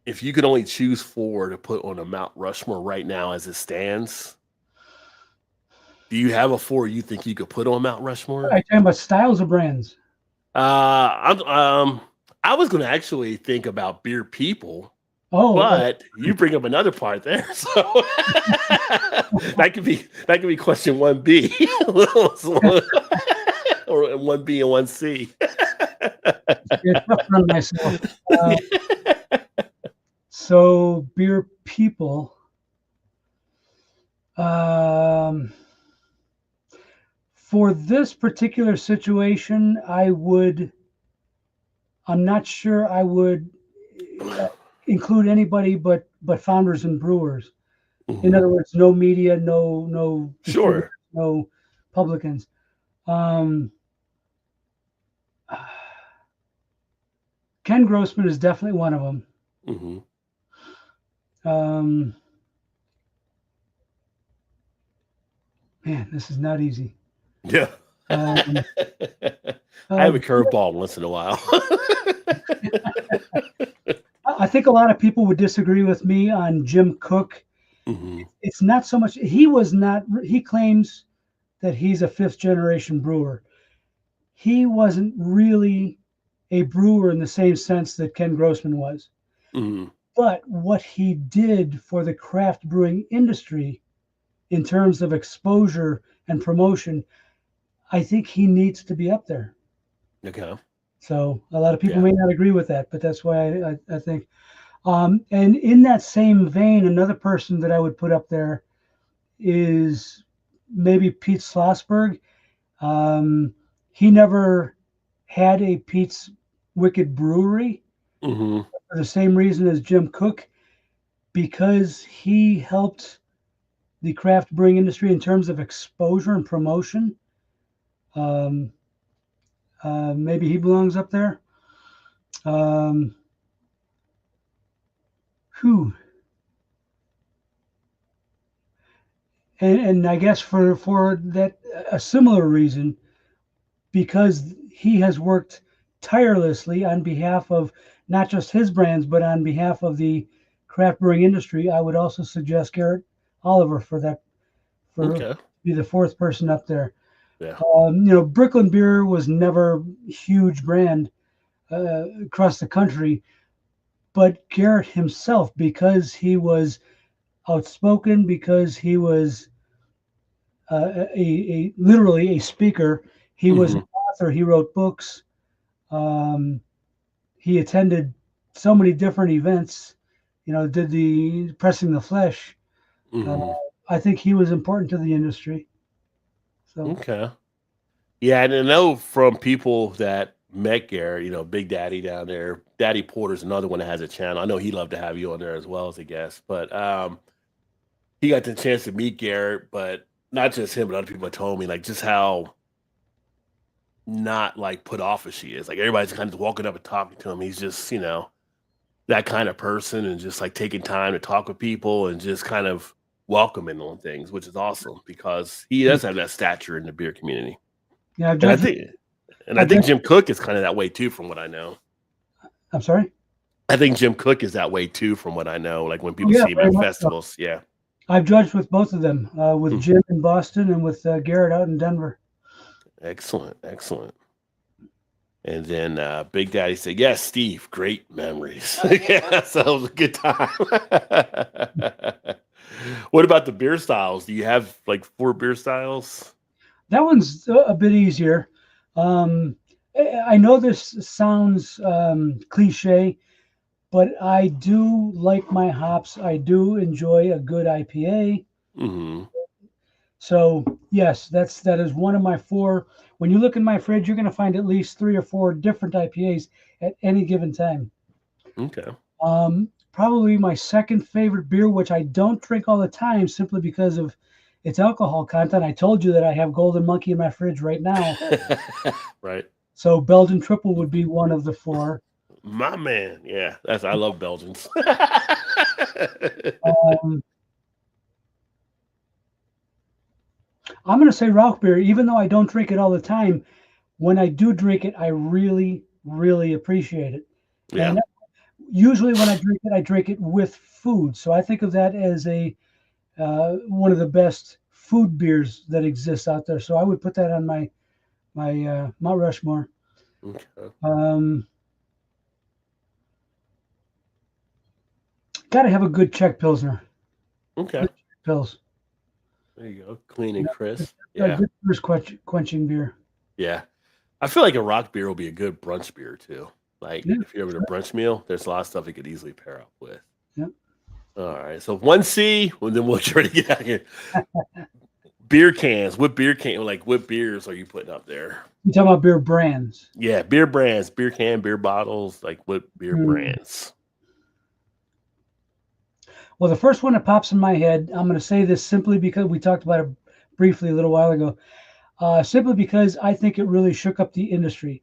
Speaker 2: if you could only choose 4 to put on a Mount Rushmore right now as it stands, do you have a 4 you think you could put on Mount Rushmore?
Speaker 3: Are you talking about styles or brands?
Speaker 2: I was going to actually think about beer people. But you bring up another part there, so that could be question 1B, or 1B and 1C.
Speaker 3: Myself. So beer people. For this particular situation, I'm not sure I would include anybody but founders and brewers. Mm-hmm. In other words, no media, no
Speaker 2: sure,
Speaker 3: no publicans. Ken Grossman is definitely one of them. Mm-hmm. Man, this is not easy.
Speaker 2: Yeah. I have a curveball once in a while.
Speaker 3: I think a lot of people would disagree with me on Jim Koch.
Speaker 2: Hmm.
Speaker 3: It's not so much, he claims that he's a fifth generation brewer. He wasn't really a brewer in the same sense that Ken Grossman was.
Speaker 2: Hmm.
Speaker 3: But what he did for the craft brewing industry in terms of exposure and promotion, I think he needs to be up there.
Speaker 2: Okay.
Speaker 3: So a lot of people
Speaker 2: Yeah.
Speaker 3: may not agree with that, but that's why I think. And in that same vein, another person that I would put up there is maybe Pete Schlossberg. He never had a Pete's Wicked Brewery
Speaker 2: Hmm.
Speaker 3: for the same reason as Jim Koch, because he helped the craft brewing industry in terms of exposure and promotion. Um, Maybe he belongs up there. Um, who? And I guess for that a similar reason, because he has worked tirelessly on behalf of not just his brands, but on behalf of the craft brewing industry. I would also suggest Garrett Oliver for
Speaker 2: Okay.
Speaker 3: be the fourth person up there.
Speaker 2: Yeah.
Speaker 3: Brooklyn Beer was never a huge brand across the country, but Garrett himself, because he was outspoken, because he was literally a speaker, he was
Speaker 2: Hmm.
Speaker 3: an author, he wrote books, um, he attended so many different events, did the Pressing the Flesh. Uh,
Speaker 2: Hmm.
Speaker 3: I think he was important to the industry. So
Speaker 2: Okay. Yeah, and I know from people that met Garrett, Big Daddy down there, Daddy Porter's another one that has a channel. I know he'd love to have you on there as well as a guest, but he got the chance to meet Garrett, but not just him, but other people told me like just how not like put off as she is. Like everybody's kind of walking up and talking to him. He's just, that kind of person and just like taking time to talk with people and just kind of welcoming on things, which is awesome because he does have that stature in the beer community.
Speaker 3: yeah,
Speaker 2: And I think Jim Koch is kind of that way too, from what I know.
Speaker 3: I'm sorry.
Speaker 2: I think Jim Koch is that way too, from what I know. Like when
Speaker 3: Oh,
Speaker 2: people
Speaker 3: yeah,
Speaker 2: see him
Speaker 3: very
Speaker 2: at
Speaker 3: much so.
Speaker 2: festivals, yeah.
Speaker 3: I've judged with both of them, with
Speaker 2: Mm.
Speaker 3: Jim in Boston and with Garrett out in Denver.
Speaker 2: Excellent, excellent. And then Big Daddy said, "Yes, Steve, great memories." Yeah, so it was a good time. What about the beer styles? Do you have like 4 beer styles?
Speaker 3: That one's a bit easier. Um, I know this sounds cliche, but I do like my hops. I do enjoy a good IPA.
Speaker 2: Hmm.
Speaker 3: So yes, that is one of my 4. When you look in my fridge, you're going to find at least 3 or 4 different IPAs at any given time.
Speaker 2: Okay.
Speaker 3: Probably my second favorite beer, which I don't drink all the time simply because of its alcohol content. I told you that I have Golden Monkey in my fridge right now.
Speaker 2: Right.
Speaker 3: So Belgian Triple would be one of the 4.
Speaker 2: My man. Yeah. I love Belgians.
Speaker 3: Um, I'm going to say Rauch beer, even though I don't drink it all the time. When I do drink it, I really, really appreciate it.
Speaker 2: Yeah.
Speaker 3: And usually when I drink it with food. So I think of that as one of the best food beers that exists out there. So I would put that on my Mount Rushmore.
Speaker 2: Okay.
Speaker 3: Got to have a good Czech Pilsner.
Speaker 2: Okay.
Speaker 3: Good Czech Pils.
Speaker 2: There you go. Clean and crisp.
Speaker 3: A
Speaker 2: Yeah.
Speaker 3: good thirst quenching beer.
Speaker 2: Yeah. I feel like a rock beer will be a good brunch beer too. Like
Speaker 3: Yeah.
Speaker 2: if you're having a brunch meal, there's a lot of stuff you could easily pair up with.
Speaker 3: Yep.
Speaker 2: All right. So 1C, and then we'll try to get out here. Beer cans. What beers are you putting up there?
Speaker 3: You talking about beer brands?
Speaker 2: Yeah, beer brands, beer can, beer bottles, like what beer brands?
Speaker 3: Well, the first one that pops in my head, I'm going to say this simply because we talked about it briefly a little while ago, simply because I think it really shook up the industry.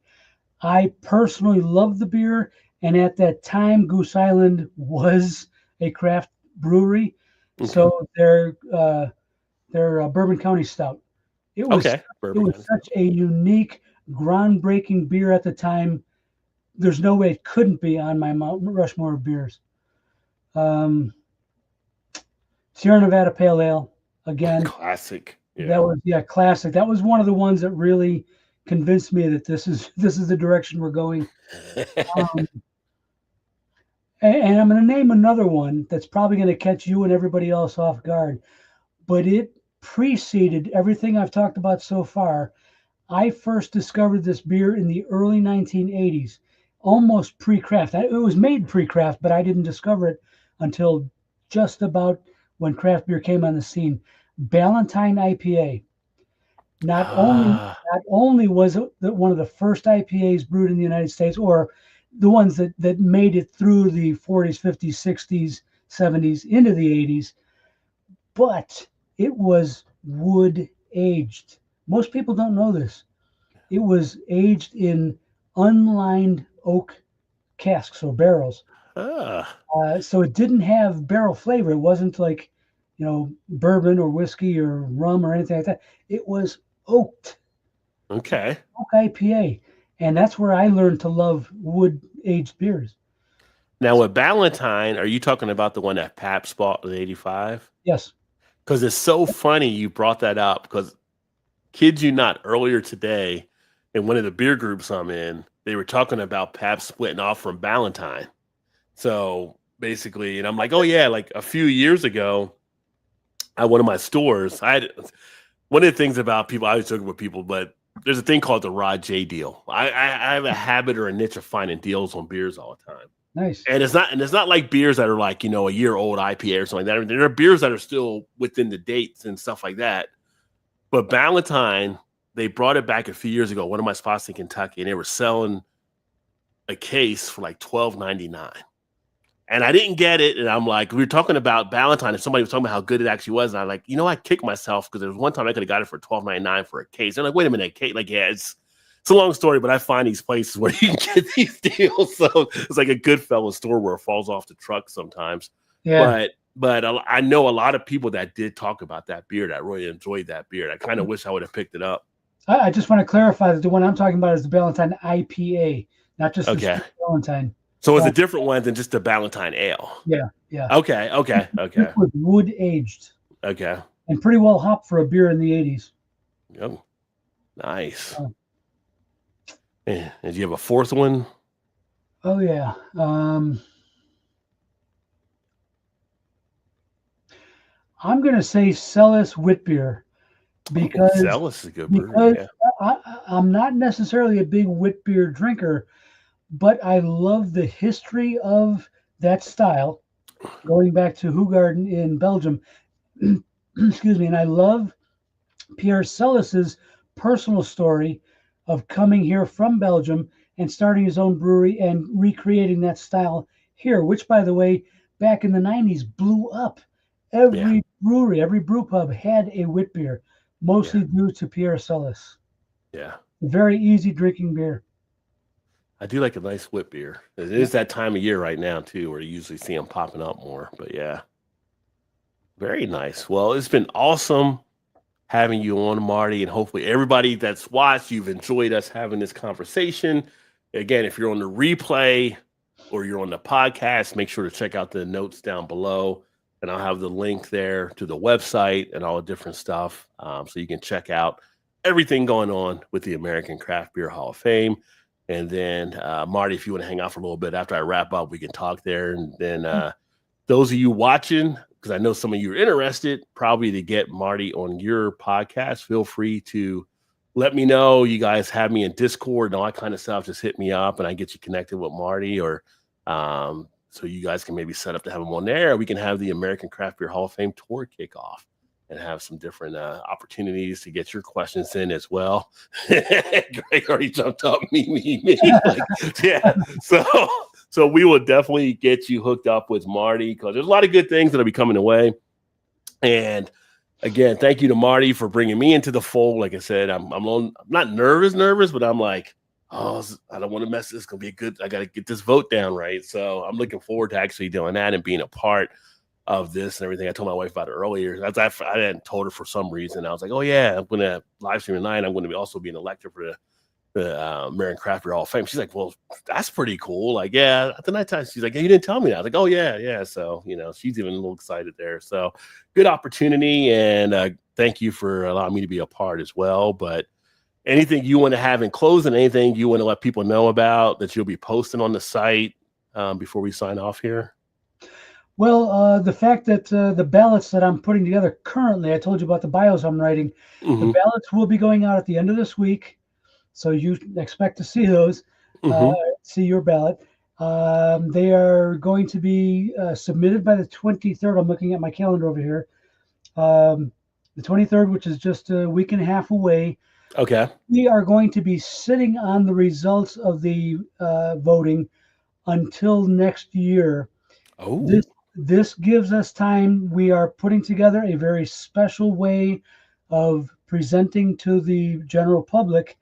Speaker 3: I personally love the beer, and at that time, Goose Island was a craft brewery,
Speaker 2: Okay.
Speaker 3: so their Bourbon County Stout. It was
Speaker 2: Okay.
Speaker 3: it was such a unique, groundbreaking beer at the time. There's no way it couldn't be on my Mount Rushmore of beers. Sierra Nevada Pale Ale, again.
Speaker 2: Classic. Yeah.
Speaker 3: That was classic. That was one of the ones that really convinced me that this is the direction we're going. And I'm going to name another one that's probably going to catch you and everybody else off guard, but it preceded everything I've talked about so far. I first discovered this beer in the early 1980s, almost pre-craft. It was made pre-craft, but I didn't discover it until just about when craft beer came on the scene. Ballantine IPA. Not only was it one of the first IPAs brewed in the United States, or the ones that made it through the 40s, 50s, 60s, 70s into the 80s, but it was wood aged. Most people don't know this. It was aged in unlined oak casks or barrels. So it didn't have barrel flavor. It wasn't like, bourbon or whiskey or rum or anything like that. It was oaked.
Speaker 2: Okay.
Speaker 3: Oak IPA. And that's where I learned to love wood-aged beers.
Speaker 2: Now, with Ballantine, are you talking about the one that Pabst bought in '85?
Speaker 3: Yes.
Speaker 2: Because it's so funny you brought that up, because kid you not, earlier today, in one of the beer groups I'm in, they were talking about Pabst splitting off from Ballantine. So basically, and I'm like, oh yeah, like a few years ago, at one of my stores, one of the things about people, I always joke with people, but there's a thing called the Rod J deal. I have a habit or a niche of finding deals on beers all the time.
Speaker 3: Nice.
Speaker 2: And it's not like beers that are like, a year old IPA or something like that. I mean, there are beers that are still within the dates and stuff like that. But Ballantine, they brought it back a few years ago, one of my spots in Kentucky, and they were selling a case for like $12.99. And I didn't get it. And I'm like, we were talking about Ballantine, and somebody was talking about how good it actually was. And I'm like, I kicked myself, because there was one time I could have got it for $12.99 for a case. They're like, wait a minute, case? Like, yeah, it's a long story, but I find these places where you can get these deals. So it's like a Goodfellas store where it falls off the truck sometimes.
Speaker 3: Yeah.
Speaker 2: But I know a lot of people that did talk about that beer, that really enjoyed that beer. I kind of wish I would have picked it up.
Speaker 3: I just want to clarify that the one I'm talking about is the Ballantine IPA, not just the Ballantine.
Speaker 2: So it's a different one than just the Ballantine Ale.
Speaker 3: Yeah.
Speaker 2: Okay.
Speaker 3: It was wood aged.
Speaker 2: Okay.
Speaker 3: And pretty well hopped for a beer in the 80s.
Speaker 2: Oh, nice. Did you have a fourth one?
Speaker 3: Oh yeah. I'm gonna say Celis wit beer, because
Speaker 2: Celis is a good beer.
Speaker 3: I'm not necessarily a big wit beer drinker, but I love the history of that style, going back to Hoegaarden in Belgium. Excuse me. And I love Pierre Celis's personal story of coming here from Belgium and starting his own brewery and recreating that style here, which, by the way, back in the 90s blew up. Every brewery, every brew pub had a wit beer, mostly due to Pierre Celis.
Speaker 2: Yeah.
Speaker 3: A very easy drinking beer.
Speaker 2: I do like a nice wit beer. It is that time of year right now, too, where you usually see them popping up more. But yeah, very nice. Well, it's been awesome having you on, Marty, and hopefully everybody that's watched, you've enjoyed us having this conversation. Again, if you're on the replay or you're on the podcast, make sure to check out the notes down below, and I'll have the link there to the website and all the different stuff, so you can check out everything going on with the American Craft Beer Hall of Fame. And then, Marty, if you want to hang out for a little bit after I wrap up, we can talk there. And then those of you watching, because I know some of you are interested, probably to get Marty on your podcast, feel free to let me know. You guys have me in Discord and all that kind of stuff. Just hit me up and I get you connected with Marty, or so you guys can maybe set up to have him on there. We can have the American Craft Beer Hall of Fame tour kickoff and have some different opportunities to get your questions in as well. Greg already jumped up. Me. Like, yeah. So we will definitely get you hooked up with Marty, because there's a lot of good things that'll be coming away. And again, thank you to Marty for bringing me into the fold. Like I said, I'm not nervous, but I'm like, I don't want to mess this. It's going to be good. I got to get this vote down right. So I'm looking forward to actually doing that and being a part of this and everything. I told my wife about it earlier. I hadn't told her for some reason. I was like, oh yeah, I'm going to live stream tonight. I'm going to also be an elector for American Craft Beer Hall of Fame. She's like, well, that's pretty cool. Like, yeah. At the nighttime, she's like, yeah, you didn't tell me that. I was like, oh yeah. So, she's even a little excited there. So good opportunity. And thank you for allowing me to be a part as well. But anything you want to have in closing, anything you want to let people know about that you'll be posting on the site before we sign off here?
Speaker 3: Well, the fact that the ballots that I'm putting together currently, I told you about the bios I'm writing. The ballots will be going out at the end of this week. So you expect to see those, see your ballot. They are going to be submitted by the 23rd. I'm looking at my calendar over here. The 23rd, which is just a week and a half away.
Speaker 2: Okay.
Speaker 3: We are going to be sitting on the results of the voting until next year.
Speaker 2: Oh.
Speaker 3: This gives us time. We are putting together a very special way of presenting to the general public.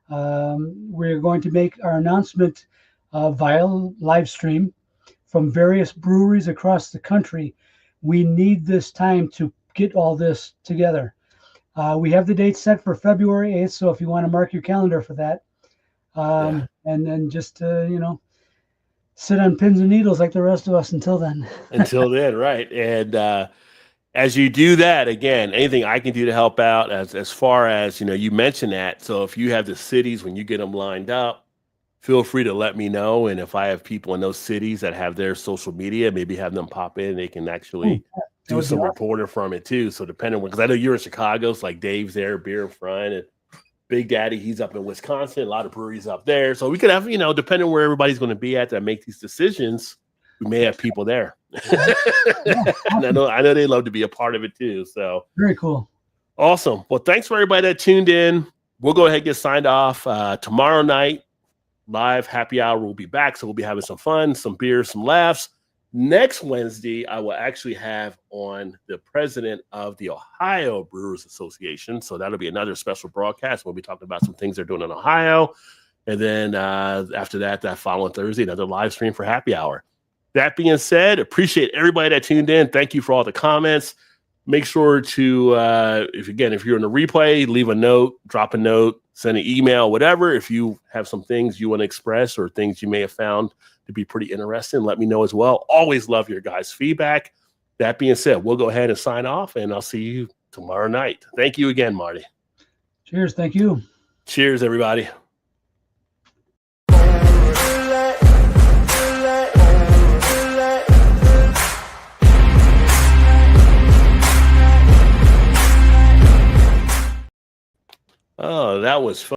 Speaker 3: We're going to make our announcement via live stream from various breweries across the country. We need this time to get all this together. We have the date set for February 8th, so if you want to mark your calendar for that, and then just sit on pins and needles like the rest of us until then.
Speaker 2: Until then, right? And as you do that, again, anything I can do to help out as far as, you mentioned that. So if you have the cities, when you get them lined up, feel free to let me know. And if I have people in those cities that have their social media, maybe have them pop in, they can actually do some reporting from it too. So depending on, because I know you're in Chicago, so like Dave's there, Beer in Front, and Big Daddy, he's up in Wisconsin, a lot of breweries up there. So we could have, depending on where everybody's going to be at that make these decisions, we may have people there. And I know they love to be a part of it too. So
Speaker 3: very cool.
Speaker 2: Awesome. Well, thanks for everybody that tuned in. We'll go ahead and get signed off. Tomorrow night, live happy hour, we'll be back. So we'll be having some fun, some beer, some laughs. Next Wednesday, I will actually have on the president of the Ohio Brewers Association. So that'll be another special broadcast. We'll be talking about some things they're doing in Ohio. And then after that following Thursday, another live stream for happy hour. That being said, appreciate everybody that tuned in. Thank you for all the comments. Make sure to, if you're in the replay, leave a note, drop a note, send an email, whatever. If you have some things you want to express or things you may have found to be pretty interesting, let me know as well. Always love your guys' feedback. That being said, we'll go ahead and sign off, and I'll see you tomorrow night. Thank you again, Marty.
Speaker 3: Cheers. Thank you.
Speaker 2: Cheers, everybody. Oh, that was fun.